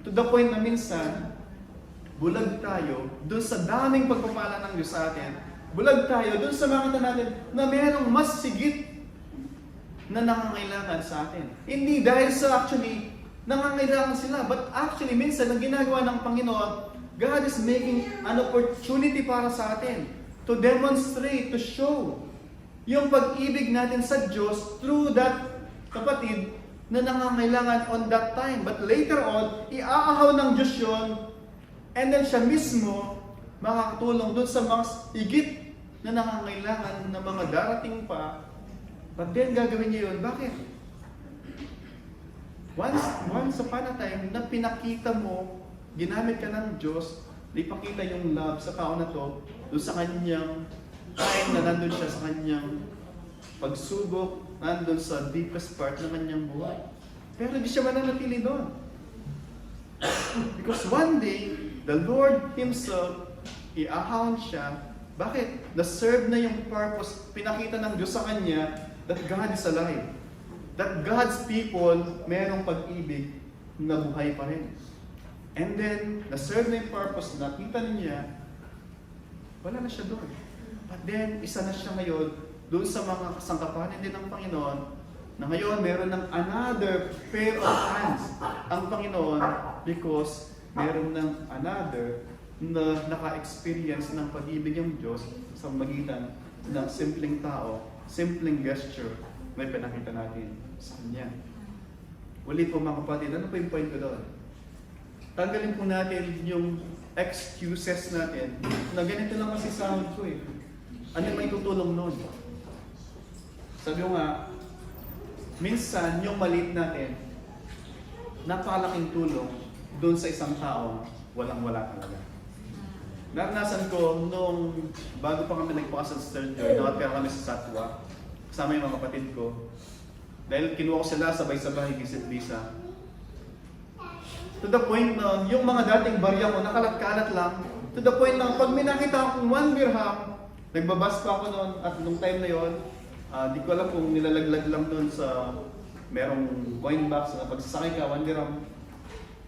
To the point na minsan, bulag tayo doon sa daming pagpapala ng Diyos sa atin. Bulag tayo doon sa makita natin na merong mas sigit na nangangailangan sa atin. Hindi dahil sa actually nangangailangan sila, but actually minsan ang ginagawa ng Panginoon, God is making an opportunity para sa atin to demonstrate, to show yung pag-ibig natin sa Diyos through that kapatid na nangangailangan on that time. But later on, iaahaw ng Diyos yun, and then siya mismo makakatulong doon sa mga higit na nangangailangan na mga darating pa. But then gagawin niya yun. Bakit? Once upon a time na pinakita mo, ginamit ka ng Diyos, ipakita yung love sa tao na to, doon sa kanyang time na nandun siya sa kanyang pagsubok, nandun sa deepest part ng kanyang buhay. Pero di siya mananatili doon. Because one day, the Lord Himself, iahawan siya. Bakit? Na-serve na yung purpose, pinakita ng Diyos sa kanya that God is alive. That God's people, merong pag-ibig na buhay pa rin. And then, na-serve na yung purpose, nakita niya, wala na siya doon. But then, isa na siya ngayon doon sa mga kasangkapanan din ng Panginoon, na ngayon meron ng another pair of hands ang Panginoon because meron ng another na naka-experience ng pag-ibig ng Diyos sa magitan ng simpleng tao, simpleng gesture na pinakita natin sa Kanya. Uli po mga kapatid, ano po yung point ko doon? Tanggalin po natin yung excuses natin na ganito lang kasi sahod ko eh. Ano may tutulong nun? Sabi ko nga, minsan yung maliit natin, napakalaking tulong doon sa isang tao, walang-wala talaga. Naranasan ko nung bago pa kami nagpakasal sa third year, nakatira kami sa Satwa, kasama yung mga kapatid ko. Dahil kinuha ko sila sabay-sabay, visit visa. To the point na yung mga dating barya ko, nakalat-kalat lang. To the point na pag may nakita akong 1 dirham, nagbabas pa ako noon at nung time na yon, di ko alam kung nilalaglag lang doon sa merong coin box na pagsasakay ka, 1 dirham,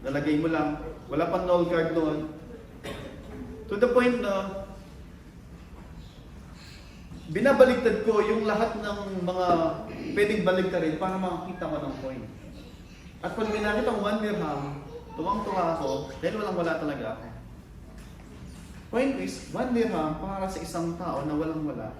nalagay mo lang, wala pang noll card noon. To the point na binabaligtad ko yung lahat ng mga pwedeng baligtarin para makakita ko ng coin. At pag may nakita akong 1 dirham, tuwang-tuwa ako dahil walang-wala talaga ako. Point is, 1 dirham para sa isang tao na walang-wala.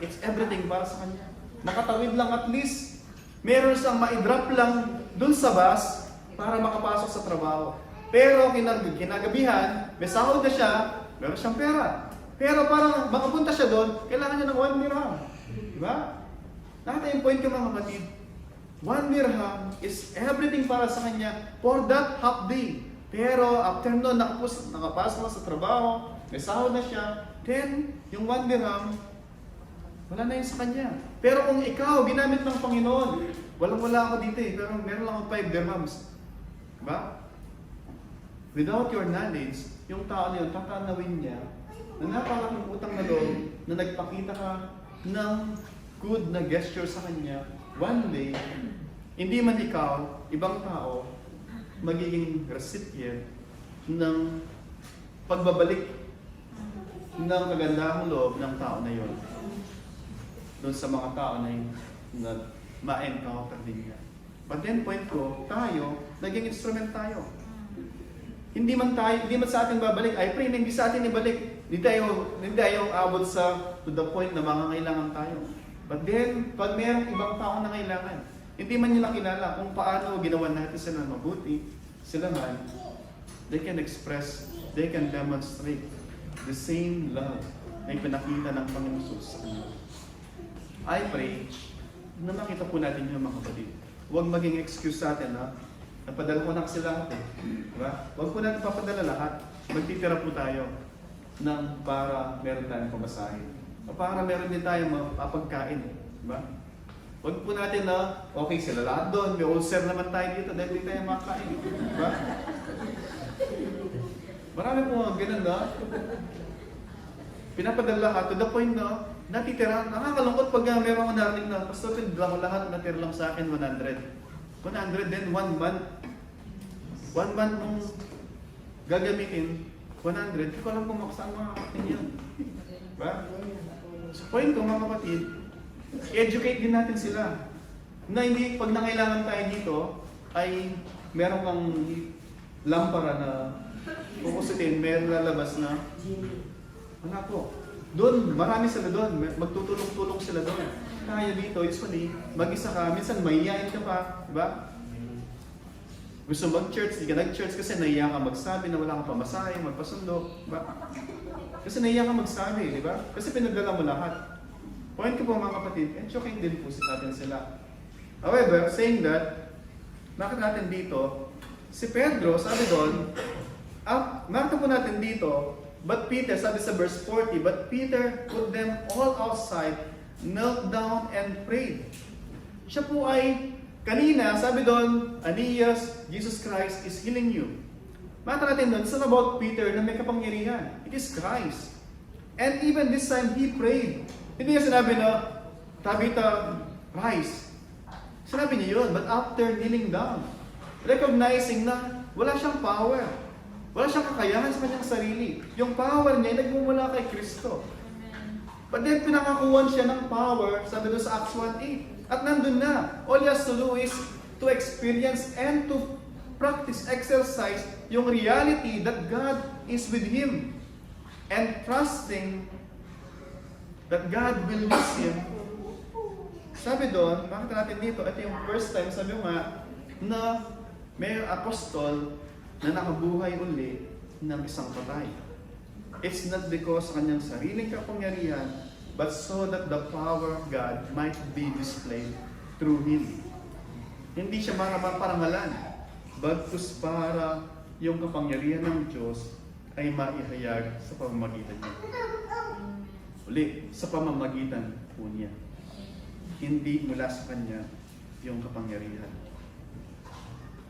It's everything para sa kanya. Nakatawid lang at least, meron siyang ma-drop lang dun sa bus para makapasok sa trabaho. Pero kinagabihan, may sahod na siya, meron siyang pera. Pero parang makapunta siya doon, kailangan niya ng 1 dirham. Diba? Nakita yung point ko mga kapatid. 1 dirham is everything para sa kanya for that half day. Pero after noon, nakapasok na sa trabaho, may sahod na siya, then yung 1 dirham, wala na yun sa kanya. Pero kung ikaw, ginamit ng Panginoon, walang-wala ako dito eh, pero meron lang akong 5 dirhams. Diba? Without your knowledge, yung tao na yun, tatanawin niya, na napakalaking utang na loob, na nagpakita ka ng good na gesture sa kanya, one day, hindi man ikaw, ibang tao, magiging recipient ng pagbabalik ng kagandahang loob ng tao na yon doon sa mga tao na yun na ma-encounter din niya. But then point ko, tayo, naging instrument tayo. Hindi man sa atin babalik. I pray na hindi sa atin ibalik. Hindi tayo abot sa to the point na mangangailangan tayo. But then, pag mayroong ibang tao na kailangan, hindi man nila kilala kung paano ginawa natin sila mabuti, sila man, they can express, they can demonstrate the same love na ipinakita ng Panginoon Jesus sa kanila. I pray na makita po natin yung mga kapatid. Huwag maging excuse sa atin, ha? Napadala ko na kasi lahat eh. Diba? Huwag po natin papadala lahat. Magtitira po tayo ng para meron tayong pamasahin. O para meron din tayong mapagkain. Diba? Huwag po natin na, okay sila lahat doon, may ulcer naman tayo dito dahil hindi tayo makakain. Diba? Marami po mga ganun na. Pinapadala lahat to the point na natitira. Nakakalungkot pag meron akong narinig na, Pastor, pinadala ko lahat, natira lang sa akin 100. 100 then 1 month. 1 month nung gagamitin, 100. Hindi ko alam kung saan makakating yun. Diba? So point ko mga kapatid, educate din natin sila. Na hindi, pag nangailangan tayo dito, ay meron kang lampara na kukusitin, meron lalabas na wala po. Doon, marami sila doon. Magtutulong-tulong sila doon. Kaya dito, usually, mag-isa ka, minsan mahihayin ka pa, di ba? Gusto mag-church, di ka nag-church kasi nahiya ka magsabi na wala kang pamasahe, magpasundo, di ba? Kasi nahiya ka magsabi, di ba? Kasi pinagdala mo lahat. Point ko po mga kapatid, educate din po sa atin sila. However, saying that, nakita natin dito, si Pedro, sabi doon, nakita po natin dito, but Peter, sabi sa verse 40, but Peter put them all outside, knelt down and prayed. Siya po ay, kanina, sabi doon, Aeneas, Jesus Christ is healing you. Makita natin doon, it's not about Peter na may kapangyarihan. It is Christ. And even this time, he prayed. Hindi niya sinabi na, Tabitha, rise. Sinabi niya yun, but after kneeling down, recognizing na wala siyang power. Wala siyang kakayahan sa kanyang sarili. Yung power niya ay nagmumula kay Kristo. But then pinakakuhan siya ng power, sabi doon sa Acts 1:8. At nandun na. All he has to do is to experience and to practice, exercise yung reality that God is with him. And trusting that God will lead him. Sabi doon, makita natin dito, ito yung first time, sabi mo nga, na may apostol na nakabuhay uli ng isang patay. It's not because sa kanyang sariling kapangyarihan, but so that the power of God might be displayed through him. Hindi siya parangalan, but para yung kapangyarihan ng Diyos ay maihayag sa pamamagitan niya. Uli, sa pamamagitan po niya. Hindi mula sa kanya yung kapangyarihan.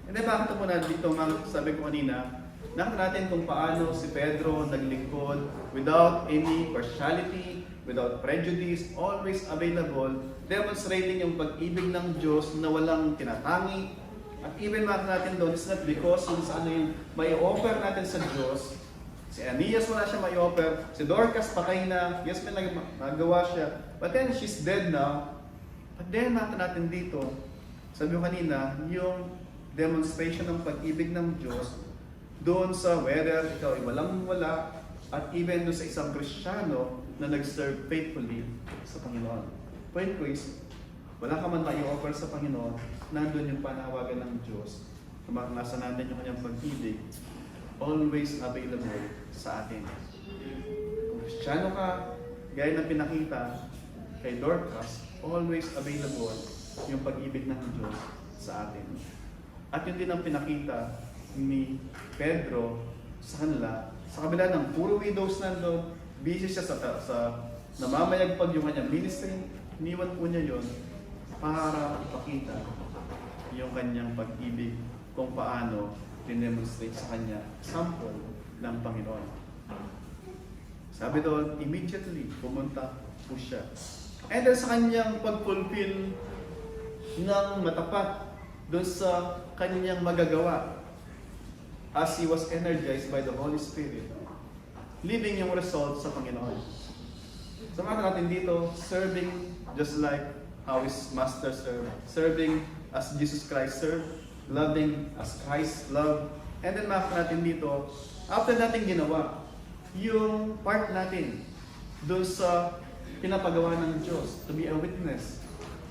And then bakit po na dito, sabi ko kanina, nakita natin kung paano si Pedro naglingkod without any partiality, without prejudice, always available, demonstrating yung pag-ibig ng Diyos na walang tinatangi. At even makita natin doon, it's not because sa ano yung may offer natin sa Diyos. Si Aeneas wala siya may offer, si Dorcas patay na, yes may nagawa siya, but then she's dead now. But then makita natin dito, sabi ko kanina, yung demonstration ng pag-ibig ng Diyos doon sa whether ikaw ay walang-wala at even doon sa isang Kristiyano na nag-serve faithfully sa Panginoon. Point ko is, wala ka man mai-offer sa Panginoon, nandun yung panawagan ng Diyos na nasa nandun yung kanyang pag-ibig, always available sa atin. Kung Kristiyano ka, gaya ng pinakita kay Dorcas, always available yung pag-ibig ng Diyos sa atin. At yun din ang pinakita ni Pedro sa kanila. Sa kabila ng puro widows nandun, busy siya sa namamayagpag yung kanyang ministry, iniwan po niya yun para ipakita yung kanyang pag-ibig kung paano dinemonstrate sa kanya sample ng Panginoon. Sabi doon, immediately pumunta po siya. And then sa kanyang pag-fulfill ng matapat doon sa kanyang magagawa as he was energized by the Holy Spirit, leaving yung result sa Panginoon. So makita natin dito, serving just like how his master served, serving as Jesus Christ served, loving as Christ loved, and then makita natin dito, after natin ginawa, yung part natin doon sa pinapagawa ng Diyos, to be a witness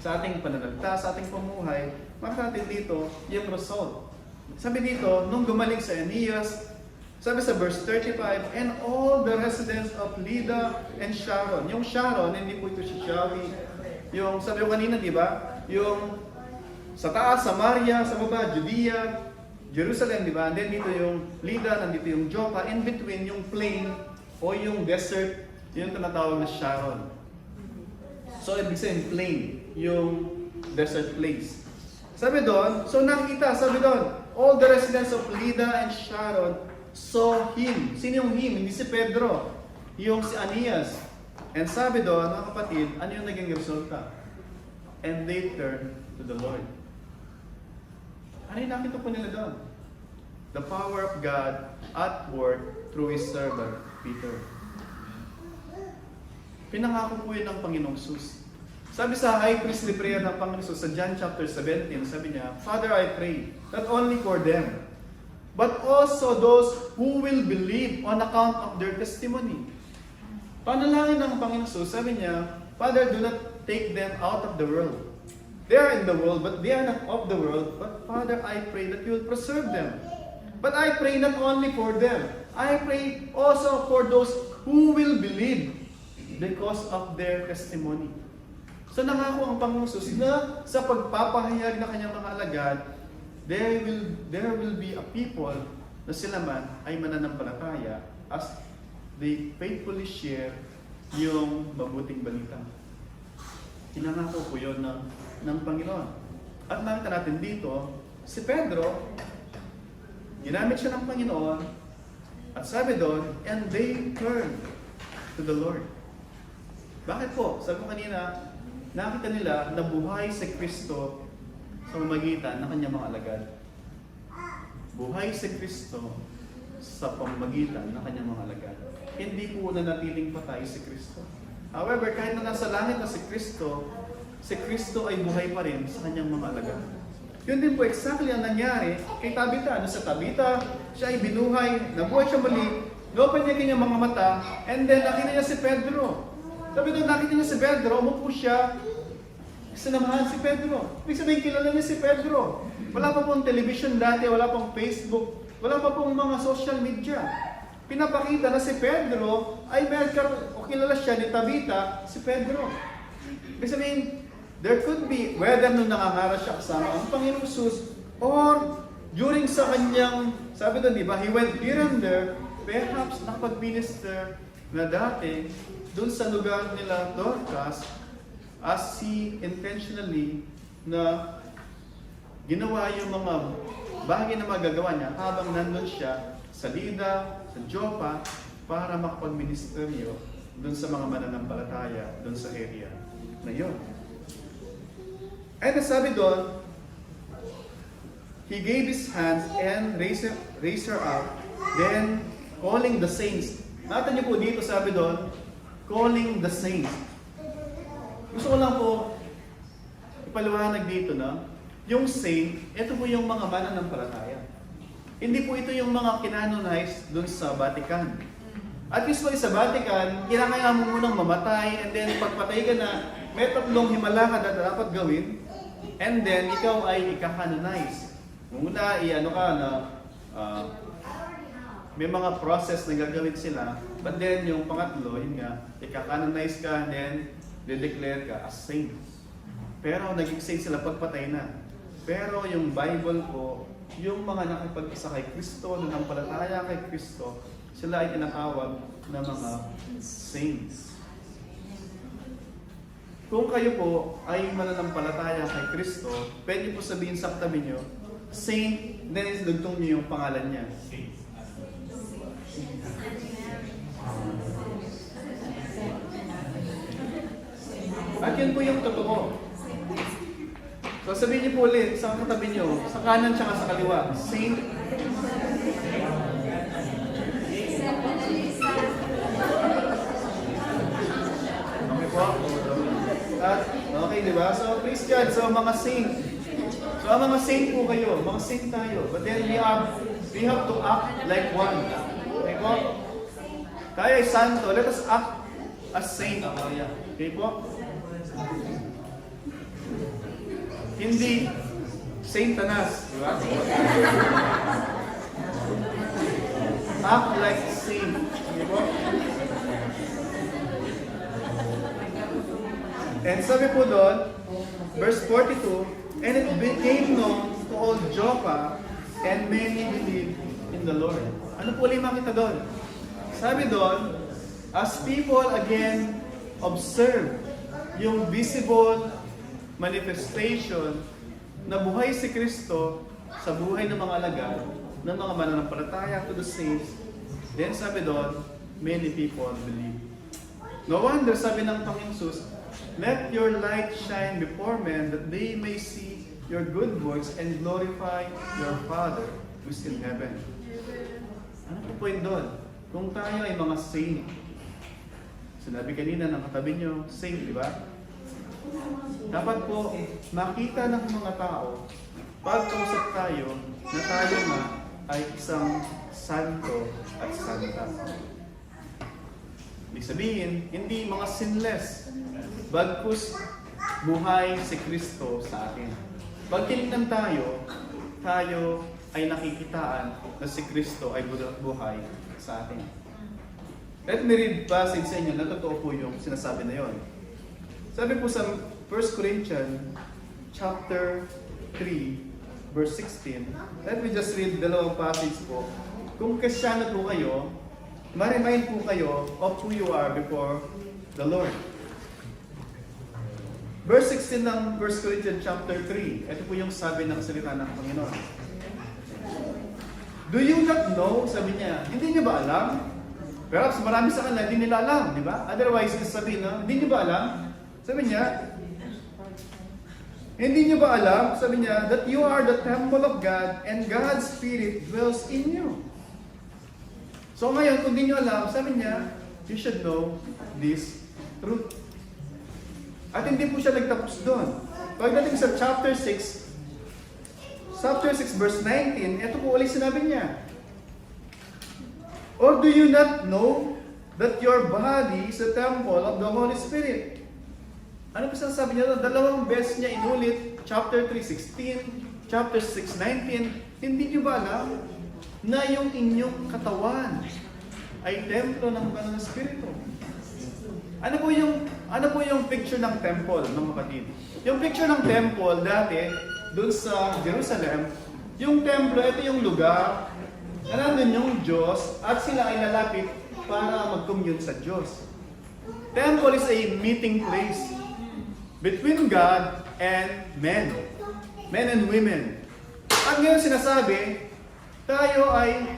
sa ating pananalita, sa ating pamuhay, makita natin dito yung result. Sabi dito, nung gumaling sa Aeneas, sabi sa verse 35, and all the residents of Lydda and Sharon. Yung Sharon, hindi po ito si Shawi. Yung sabi ko kanina, di ba? Yung sa taas, Samaria, sa baba, Judea, Jerusalem, di ba? And then dito yung Lydda, nandito yung Joppa. In between, yung plain o yung desert, yung tinatawag na Sharon. So, ibig sabihin, plain, yung desert place. Sabi doon, so nakikita, sabi doon, all the residents of Lydda and Sharon saw him. Sino yung him? Hindi si Pedro. Yung si Aeneas. And sabi doon, mga kapatid, ano yung naging resulta? And they turned to the Lord. Ano yung nakita po nila doon? The power of God at work through His servant, Peter. Pinangako po yun ng Panginoong Sus. Sabi sa high priestly prayer ng Panginoong Sus sa John chapter 17, sabi niya, Father, I pray, not only for them, but also those who will believe on account of their testimony. Panalangin ng Panginoong Sus, sabi niya, Father, do not take them out of the world. They are in the world, but they are not of the world. But Father, I pray that you will preserve them. But I pray not only for them. I pray also for those who will believe because of their testimony. So nangako ang Panginoong Sus na sa pagpapahayag ng kanyang mga alagad, there will be a people na sila man ay mananampalataya as they faithfully share yung mabuting balita. Pinangako po yun ng Panginoon. At nakita natin dito, si Pedro, ginamit siya ng Panginoon, at sabi doon, and they turned to the Lord. Bakit po? Sabi ko kanina, nakita nila na buhay si Kristo sa pamamagitan ng kanyang mga alagad. Buhay si Kristo sa pamamagitan ng kanyang mga alagad. Hindi po nanatiling patay si Kristo. However, kahit na nasa langit na si Kristo ay buhay pa rin sa kanyang mga alagad. Yun din po exactly ang nangyari kay Tabitha. Ano sa Tabitha, siya ay binuhay, nabuhay siya muli, na-open niya kanyang mga mata, and then nakita niya si Pedro. Sabi doon, nakita niya si Pedro, umupo siya, sinamahan si Pedro. Ibig sabihin, kilala niya si Pedro. Wala pa pong television dati, wala pong Facebook, wala pa pong mga social media. Pinapakita na si Pedro ay o kilala siya ni Tabitha, si Pedro. Ibig sabihin, there could be, whether nung nakangara siya kasama ang Panginoong Sus, or during sa kanyang, sabi doon, di ba, he went here and there, perhaps nakapag-minister na dati, doon sa lugar nila Dorcas, as he intentionally na ginawa yung mga bagay na magagawa niya habang nandun siya sa Lydda, sa Joppa, para makapag-ministeryo doon sa mga mananampalataya doon sa area na yun. And sabi doon, he gave his hands and raised her up, then calling the saints. Nakita niyo po dito, sabi doon, calling the saints. Gusto ko lang po ipaliwanag dito na yung saint, ito po yung mga mananampalataya. Hindi po ito yung mga kinanonize dun sa Vatican. At usually sa Vatican, kinakaya mo munang mamatay, and then pagpatay ka na, may tatlong himala ka na dapat gawin, and then ikaw ay ikakanonize. Muna, i-ano ka na, may mga process na gagawin sila, but then yung pangatlo, yun nga, ikakanonize ka, and then de-declare ka as saint. Pero naging saint sila pagpatay na. Pero yung Bible po, yung mga nakipag-isa kay Kristo, nanampalataya kay Kristo, sila ay tinatawag na mga saints. Kung kayo po ay mananampalataya kay Kristo, pwede po sabihin sa katabi nyo, saint, then isdugtong nyo yung pangalan niya. At yun po yung totoo. So sabihin niyo po ulit, sa katabi niyo, sa kanan siya sa kaliwa, saint. Okay po? At, okay, di ba? So praise God, so mga saint. So ang mga saint po kayo, mga saint tayo. But then we have to act like one. Okay po? Tayo ay santo, let us act as saint. Okay po? Hindi Saint-anas, di ba? Act like saint. Di ba? And sabi po doon, verse 42, and it became known to all Joppa, and many believed in the Lord. Ano po ulit makita doon? Sabi doon, as people again observe yung visible manifestation na buhay si Kristo sa buhay ng mga alagad, ng mga mananampalataya to the saints, then sabi doon, many people believe. No wonder, sabi ng Panginoon Jesus, let your light shine before men that they may see your good works and glorify your Father who is in heaven. Ano po point doon? Kung tayo ay mga saint, sinabi kanina ng katabi nyo, saint, di ba? Dapat po makita ng mga tao, pagkausap tayo, na tayo nga ay isang santo at santa. Ibig sabihin, hindi mga sinless, bagkus buhay si Kristo sa atin. Pag tinignan tayo, tayo ay nakikitaan na si Kristo ay buhay sa atin. Let me read passage sa inyo na totoo po yung sinasabi na yon. Sabi po sa 1 Corinthians chapter 3 verse 16. Let me just read dalawang passage po. Kung Kristiyano po kayo, ma-remind po kayo of who you are before the Lord. Verse 16 ng 1 Corinthians chapter 3. Ito po yung sabi ng salita ng Panginoon. Do you not know? Sabi niya, hindi niyo ba alam? Perhaps marami sa kanila, hindi nila alam, di ba? Otherwise, sabi na, hindi niyo ba alam? Sabi niya, hindi niyo ba alam? Sabi niya, that you are the temple of God and God's Spirit dwells in you. So ngayon, kung hindi niyo alam, sabi niya, you should know this truth. At hindi po siya nagtapos doon. Pagdating sa chapter 6 verse 19, ito po ulit sinabi niya. Or do you not know that your body is a temple of the Holy Spirit? Ano po sinasabi niya? Dalawang beses niya inulit, chapter 3:16, chapter 6:19. Hindi niyo ba alam na yung inyong katawan ay templo ng Banal na Espiritu? Ano po yung picture ng temple, ng kapatid? Yung picture ng temple dati, doon sa Jerusalem, yung templo, ito yung lugar na nandun yung Diyos at sila ay lalapit para mag-commune sa Diyos. Temple is a meeting place between God and men and women. At ngayon sinasabi, tayo ay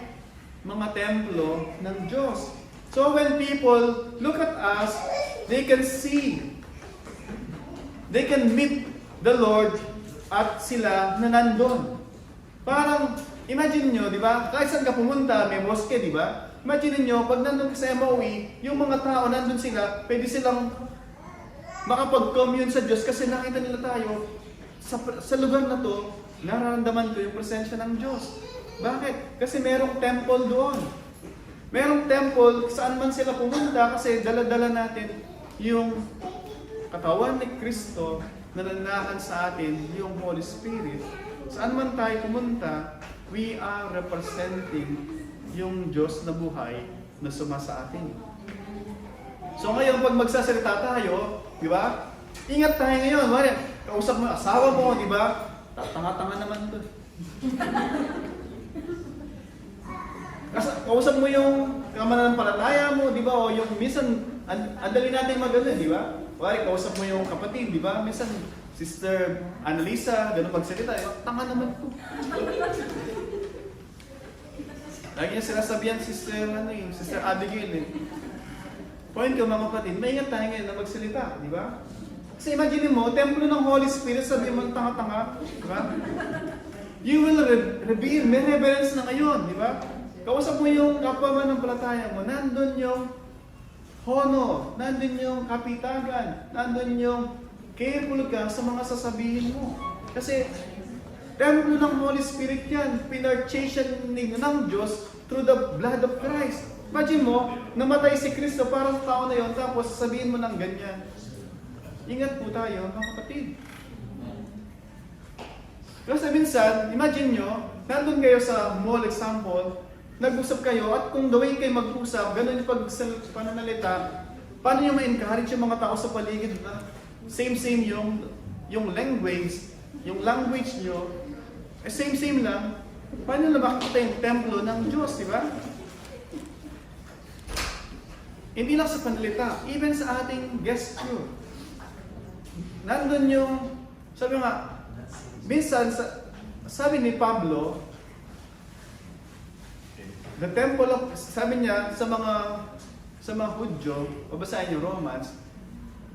mga templo ng Diyos. So when people look at us, they can see, they can meet the Lord at sila na nandun. Parang, imagine nyo, di ba? Kahit saan ka pumunta, may mosque, di ba? Imagine nyo, pag nandun sa MOE, yung mga tao nandun sila, pwede silang makapag-commune sa Diyos kasi nakita nila tayo. Sa lugar na to, nararamdaman ko yung presensya ng Diyos. Bakit? Kasi merong temple doon. Merong temple, saan man sila pumunta kasi dala-dala natin yung katawan ni Kristo na nananahan sa atin, yung Holy Spirit. Saan man tayo pumunta, we are representing yung Diyos na buhay na sumasa atin. So ngayon, pag magsasalita tayo, di ba? Ingat tayo ngayon. Mari, kausap mo, asawa mo, di ba? Tanga-tanga naman to. Kausap mo yung kamananampalataya mo, di ba? O yung minsan, ang dali natin magano, di ba? Mari, kausap mo yung kapatid, di ba? Minsan, Sister Annalisa, ganun pagsalita, tanga naman to. Lagi niya sinasabihan Sister Abigail eh. Point ko mga kapatid, maingat tayo ngayon na magsalita, di ba? Kasi imagine mo, templo ng Holy Spirit, sabi mo tanga-tanga, di ba? You will reveal, may reverence na ngayon, di ba? Kausap mo yung kapwa mananampalataya mo, nandun yung honor, nandun yung kapitagan, nandun yung careful ka sa mga sasabihin mo. Kasi templo ng Holy Spirit yan, pinarchationing ng Diyos through the blood of Christ. Imagine mo, namatay si Kristo para sa tao na yon, tapos sabihin mo ng ganyan. Ingat po tayo, mga kapatid. Kasi minsan, imagine nyo, nandun kayo sa mall example, nag-usap kayo, at kung the way kayo mag-usap, ganun yung pananalita, paano nyo ma-encourage yung mga tao sa paligid na same-same yung language nyo, same-same lang, paano na makikita yung templo ng Diyos, di ba? Hindi lang sa panalita, even sa ating gesture. Nandun yung, sabi nga, minsan, sabi ni Pablo, the temple of, sabi niya, sa mga Hudyo, babasahin niyo Romans,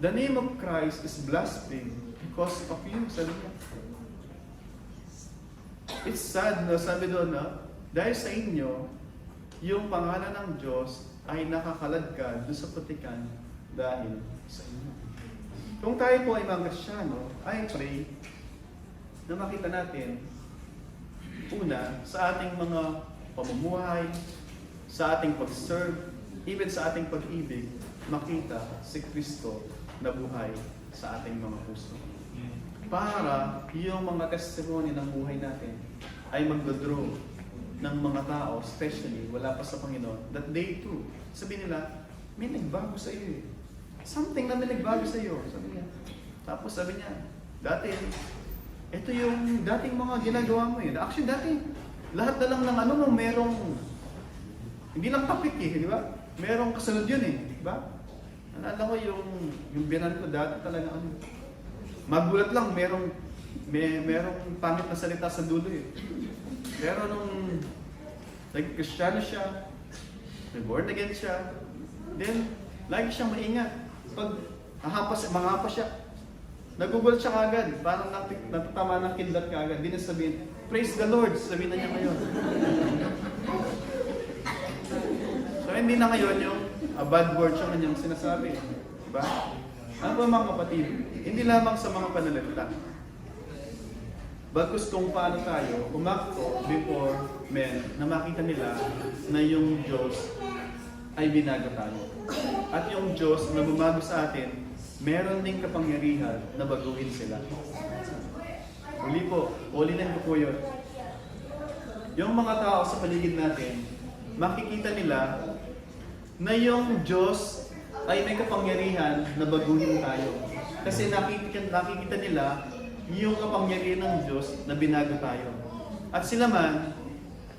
the name of Christ is blasphemed because of you, sabi niya. It's sad na sabi doon na, dahil sa inyo, yung pangalan ng Diyos ay nakakaladkad doon sa putikan dahil sa inyo. Kung tayo po ay mga Kristyano, I pray na makita natin, una, sa ating mga pamumuhay, sa ating pag-serve, even sa ating pag-ibig, makita si Kristo na buhay sa ating mga puso. Para yung mga testimony ng buhay natin ay magdodraw ng mga tao, especially wala pa sa Panginoon, that they too, sabi nila, may nagbago sa iyo eh. Something na may nagbago sa iyo, sabi niya. Tapos sabi niya, dati, ito yung dating mga ginagawa mo eh. Actually, dati, lahat na lang ng ano mo, merong, hindi lang topic eh, di ba? Merong kasunod yun eh, di ba? Naalala ko yung binan ko dati talaga, magulat lang, merong pangit na salita sa dulo eh. Pero nung nag-Kristiyano siya, nag-born again siya, then, lagi siyang maingat. Pag manghapas siya, nagugulat siya kagad, parang natutama ng kidlat kagad. Di na sabihin, praise the Lord, sabihin na niya ngayon. So hindi na ngayon yung bad word siya kanyang sinasabi. Diba? Ano ba mga kapatid? Hindi lamang sa mga pananalita. Bagkus kung paano tayo umakto before men na makita nila na yung Diyos ay binago tayo. At yung Diyos na bumago sa atin, meron ding kapangyarihan na baguhin sila. Uli po, ulitin ko po yun. Yung mga tao sa paligid natin, makikita nila na yung Diyos ay may kapangyarihan na baguhin tayo. Kasi nakikita nila yung kapangyarihan ng Diyos na binago tayo. At sila man,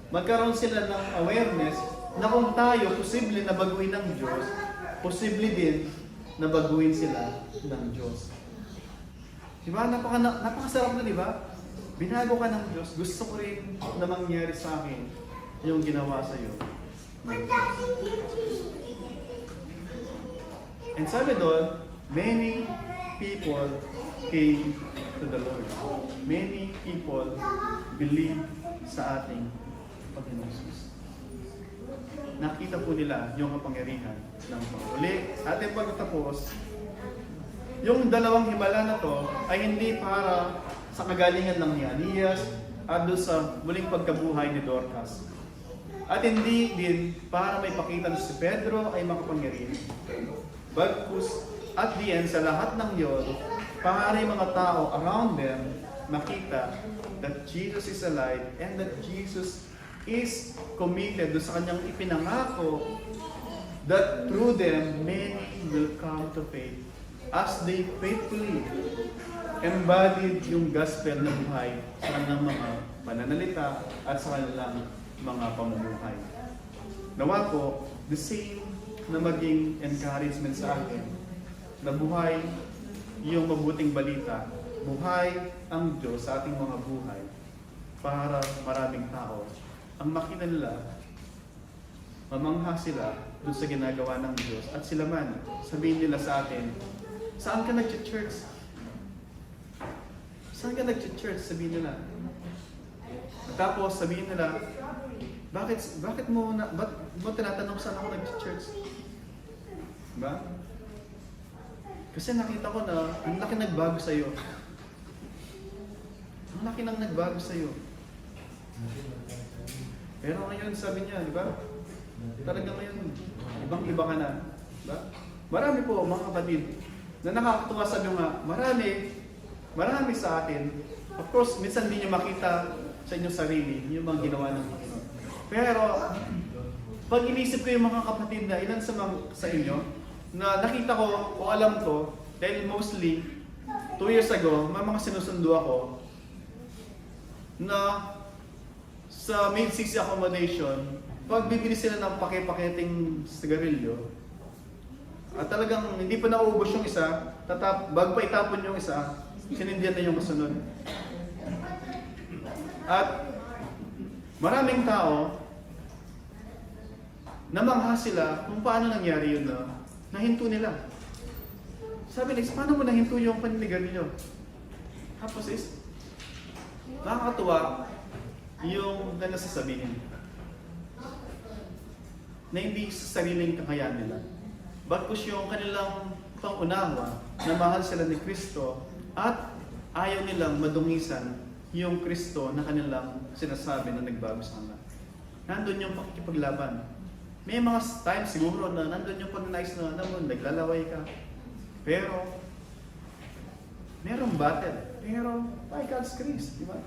magkaroon sila ng awareness na kung tayo posible na baguhin ng Diyos, posible din na baguhin sila ng Diyos. Diba? Napakasarap na, diba? Binago ka ng Diyos, gusto ko rin na mangyari sa akin yung ginawa sa iyo. And sabi doon, many people came to the Lord. Many people believe sa ating Panginoon Jesus. Nakita po nila yung kapangyarihan ng Panginoon. Uli, ating pagtatapos, yung dalawang himala na to ay hindi para sa kagalingan ng ni Anias at doon sa muling pagkabuhay ni Dorcas. At hindi din para may pakita na si Pedro ay makapangyarihan. Bagkus, at the end, sa lahat ng yun, para yung mga tao around them makita that Jesus is alive and that Jesus is committed doon sa kanyang ipinangako that through them, many will come to faith as they faithfully embodied yung gospel na buhay sa kanilang mga pananalita at sa kanilang mga pamumuhay. Nawa po, the same na maging encouragement sa akin na buhay yung mabuting balita, buhay ang Diyos sa ating mga buhay para maraming tao ang makita nila, mamangha sila doon sa ginagawa ng Diyos at sila man, sabihin nila sa atin, saan ka nag-church? Saan ka nag-church? Sabihin nila. At tapos sabihin nila, bakit mo tinatanong saan ako nag-church? Diba? Kasi nakita ko na ang laki nagbago sa'yo. Ang laki nang nagbago sa'yo. Pero ngayon sabi niya, di ba? Talaga ngayon, ibang-iba ka na. Diba? Marami po mga kapatid na nakakatuwa, sabi nga, marami sa atin Of course, minsan hindi nyo makita sa inyong sarili yung mga ginawa ng Panginoon. Pero, pag inisip ko yung mga kapatid na ilan sa inyo, na nakita ko o alam ko, dahil mostly, 2 years ago, may mga sinusundo ako na sa maid six accommodation, pag bibili sila ng pake-paketing sigarilyo, at talagang hindi pa nauubos yung isa, bago pa itapon yung isa, sinindihan na yung kasunod. At maraming tao, namangha sila kung paano nangyari yun na nahinto nila. Sabi nila, paano mo nahinto yung paninigarilyo? Tapos nakakatuwa yung nasasabihin na hindi sa sariling kakayahan nila. Bagkus yung kanilang pangunawa na mahal sila ni Kristo at ayaw nilang madungisan yung Kristo na kanilang sinasabi na nagbago sa kanila. Nandun yung pakikipaglaban. May mga times siguro na nandun yung pagnanais na naglalaway ka. Pero, merong battle. Pero, by God's grace, di ba?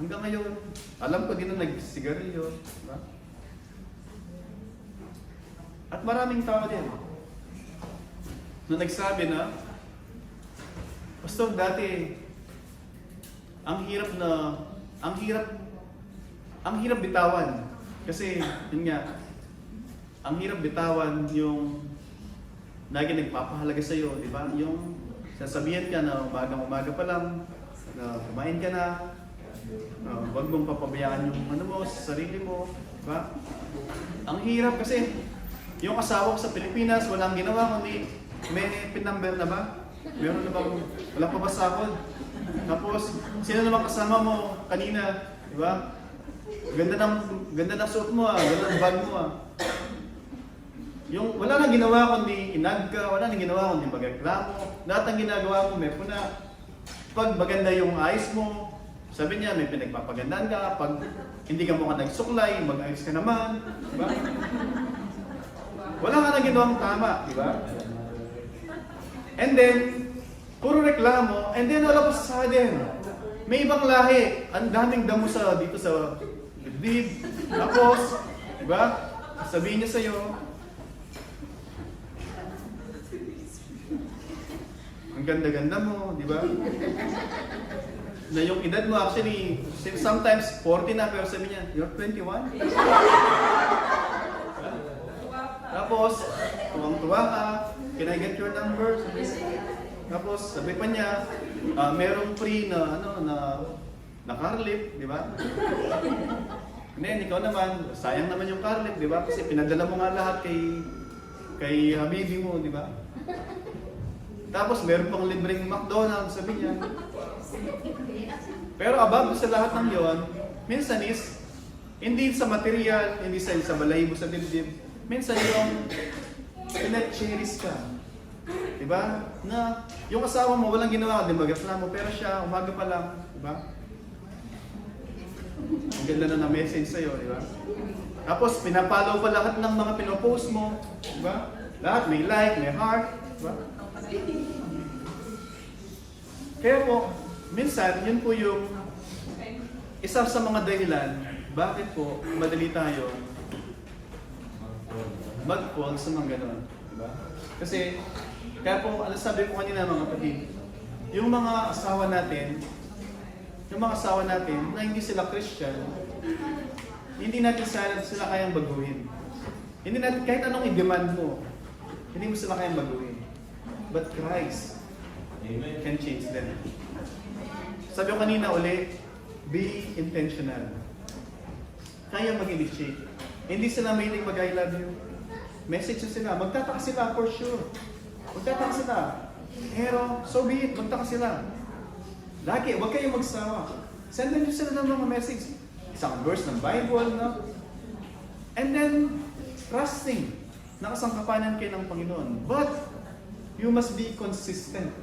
Hanggang ngayon, alam ko din na nagsigarilyo, di ba? At maraming tao din na nagsabi na, Pastor, dati, ang hirap bitawan. Kasi, yun nga, ang hirap bitawan yung lagi nagpapahalaga sa'yo, di ba? Yung sasabihan ka na umaga pa lang, na kumain ka na, huwag mong papabayaan yung mo, sa sarili mo, di ba? Ang hirap kasi, yung asawa ko sa Pilipinas, walang ginawa kundi may pinumber na ba? Meron na ba? Wala pa ba sahod? Tapos, sino naman kasama mo kanina? Di ba? Ganda ng suot mo ganda ng bag mo Yung wala nang ginawa kundi inag ka, wala nang ginawa kundi magreklamo. Lahat ng ginagawa mo may puna. Pag maganda yung eyes mo, sabi niya may pinagpapagandaan ka. Pag hindi ka mukhang nagsuklay, mag-ayos ka naman. Di ba? Wala ka nang ginawang tama, di ba? And then, puro reklamo, and then wala pa sa sadin. May ibang lahi, ang daming damo dito sa dibdib. Tapos, di ba? Sabihin niya sa'yo, ang ganda-ganda mo, di ba? Na yung edad mo actually, sometimes 40 na, pero sabi niya, you're 21? Tapos, tuwang-tuwa ka, can I get your number? Tapos, sabi pa niya, merong free na car lift, di ba? And then, ikaw naman, sayang naman yung car lift, di ba? Kasi pinadala mo nga lahat kay Habibi mo, di ba? Tapos, meron pang libreng McDonald's, sabi niya. Pero above sa lahat ng yon, minsan hindi sa material, hindi sa balahibo sa dibdib, minsan yung pinag-cherish ka. Diba? Na yung asawa mo walang ginawa, di magreklamo, pero siya umaga pa lang, diba? Ang ganda na message sa'yo, diba? Tapos pinapollow pa lahat ng mga pinopost mo, diba? Lahat may like, may heart, diba? Kaya po, minsan yun po yung isa sa mga dahilan bakit po madali tayo mag-fall sa mga ganon. Diba? Kasi, kaya po, sabi ko kanina mga kapatid, yung mga asawa natin na hindi sila Christian, hindi natin sila kayang baguhin. Hindi natin, kahit anong i-demand mo, hindi mo sila kayang baguhin. But Christ can change them. Sabi ko kanina uli, be intentional. Kaya mag-initiate. Hindi sila mahilig mag-I love you. Message sila. Magtataka sila for sure. Magtataka sila. Pero, so be it. Magtaka sila. Lagi, huwag kayong magsawa. Sendan nyo sila ng mga message. Isang verse ng Bible, no? And then, trusting. Nakasangkapanan kayo ng Panginoon. But, you must be consistent.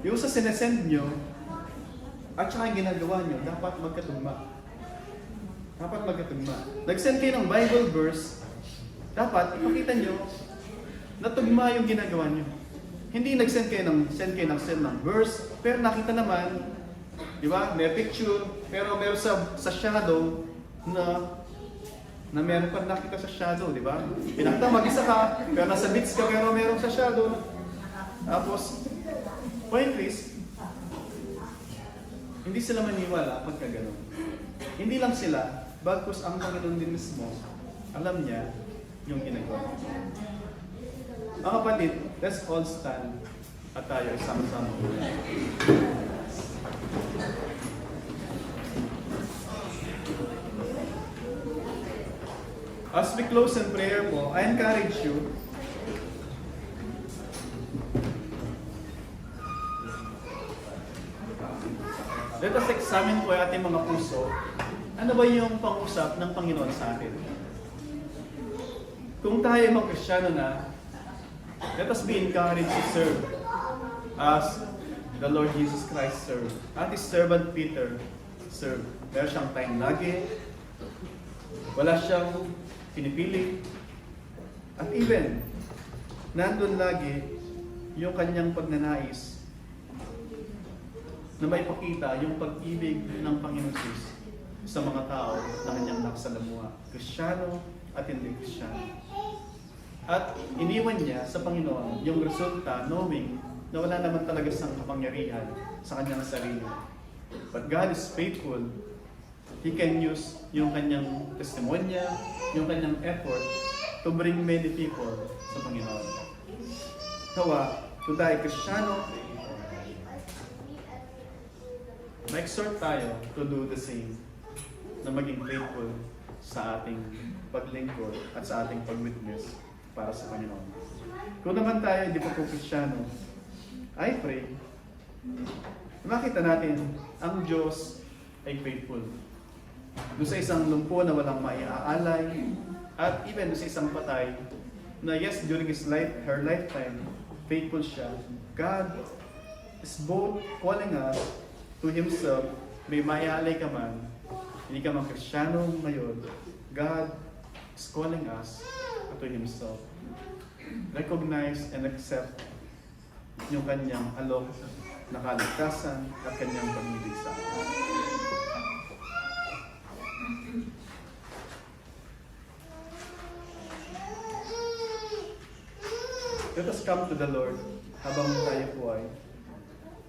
Yung sa sinesend nyo, at saka yung ginagawa nyo, dapat magkatugma. Dapat magkatugma. Nag-send kayo ng Bible verse, dapat ipakita nyo na tugma yung ginagawa nyo. Hindi send kayo ng verse, pero nakita naman, di ba? May picture, pero meron sa shadow na meron pa nakita sa shadow, di ba? Pinakita mag-isa ka, pero nasa beach ka, pero meron sa shadow. Tapos, point is, hindi sila maniwala pagka ganun. Hindi lang sila, bagkus ang Panginoon din mismo, alam niya yung ginagawa. Mga kapatid, let's all stand at tayo sama-sama. As we close in prayer po, I encourage you let us examine po ating mga puso. Ano ba yung pang-usap ng Panginoon sa atin? Kung tayo mga Kristiyano na, let us be encouraged to serve as the Lord Jesus Christ served. At His servant Peter served. Meron siyang time lagi. Wala siyang pinipili. At even, nandun lagi yung kanyang pagnanais na may pakita yung pag-ibig ng Panginoon Jesus sa mga tao na kanyang nakasalamuha. Kristiyano at hindi Kristiyano. At iniwan niya sa Panginoon yung resulta knowing na wala naman talaga siyang kapangyarihan sa kanyang sarili. But God is faithful. He can use yung kanyang testimonya, yung kanyang effort to bring many people sa Panginoon. Kawa, kung tayo Kristiyano, ma-exhort tayo to do the same, na maging faithful sa ating paglingkod at sa ating pag-witness para sa Panginoon. Kung naman tayo hindi pa po Kristiyano, I pray, makita natin ang Diyos ay faithful. Doon sa isang lumpo na walang maiaalay, at even doon sa isang patay, na yes, during her lifetime, faithful siya. God is both calling us to Himself. May maiaalay ka man, hindi ka man Kristiyano ngayon, God is calling us to Himself. Recognize and accept yung kanyang alok na kaligtasan at kanyang pag-ibig sa atin. Let us come to the Lord habang tayo po ay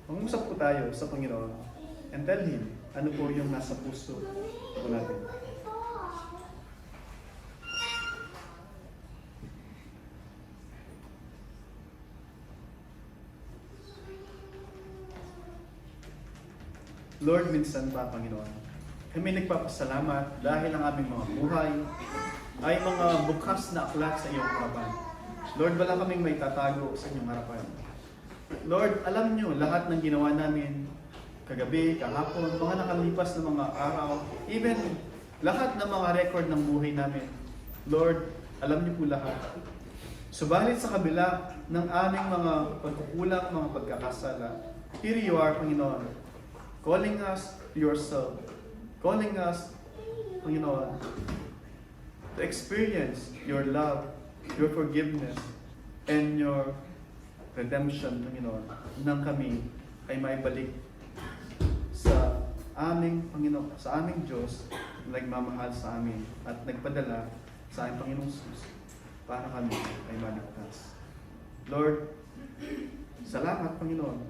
mag-usap po tayo sa Panginoon and tell Him ano po yung nasa puso po natin. Lord, minsan pa, Panginoon, kami nagpapasalamat dahil ang aming mga buhay ay mga bukas na aklat sa iyong harapan. Lord, wala kaming may tatago sa inyong harapan. Lord, alam nyo lahat ng ginawa namin kagabi, kahapon, mga nakalipas na mga araw, even lahat ng mga record ng buhay namin. Lord, alam niyo po lahat. Subalit sa kabila ng aming mga pagkukulang, mga pagkakasala, here you are, Panginoon, calling us to yourself, calling us, Panginoon, to experience your love, your forgiveness, and your redemption, Panginoon, nang kami ay maibalik sa aming Panginoon, sa aming Diyos na nagmamahal sa amin at nagpadala sa aming Panginoong Jesus para kami ay maligtas. Lord, salamat, Panginoon.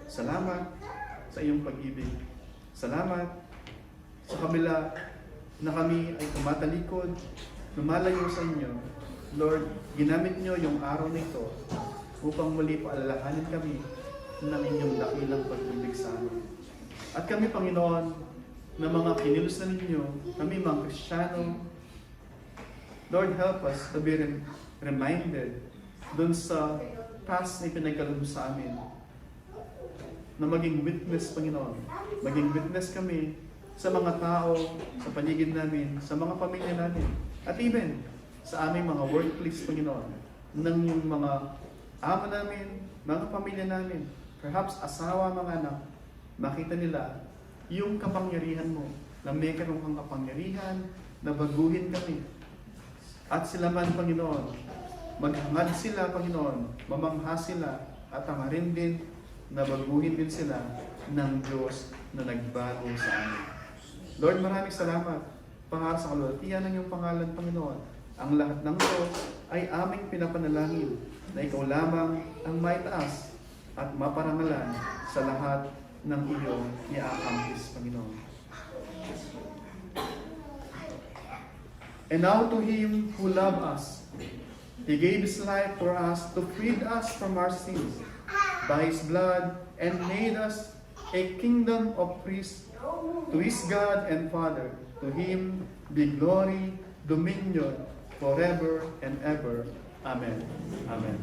Salamat sa iyong pag-ibig. Salamat sa kabila na kami ay tumatalikod, lumalayo sa inyo. Lord, ginamit niyo yung araw na ito upang muli paalalahanin kami ng inyong dakilang pag-ibig sa amin. At kami, Panginoon, na mga kinilos na ninyo, kami mga Kristiyano, Lord, help us to be reminded dun sa past na ipinagkaloob sa amin, na maging witness, Panginoon. Maging witness kami sa mga tao, sa paligid namin, sa mga pamilya namin, at even sa aming mga workplace, Panginoon, ng yung mga ama namin, mga pamilya namin, perhaps asawa, mga anak, makita nila yung kapangyarihan mo, na may karoon kang kapangyarihan, na baguhin kami. At sila man, Panginoon, maghangad sila, Panginoon, mamangha sila, at hangarin din na baguhin din sila ng Diyos na nagbago sa amin. Lord, maraming salamat para sa kalulatian ng iyong pangalan, Panginoon. Ang lahat ng ito ay aming pinapanalangin na ikaw lamang ang maitaas at maparangalan sa lahat ng iyong niaampis, Panginoon. And now to Him who loved us, He gave His life for us to free us from our sins by His blood and made us a kingdom of priests to His God and Father. To Him be glory, dominion, forever and ever. Amen. Amen.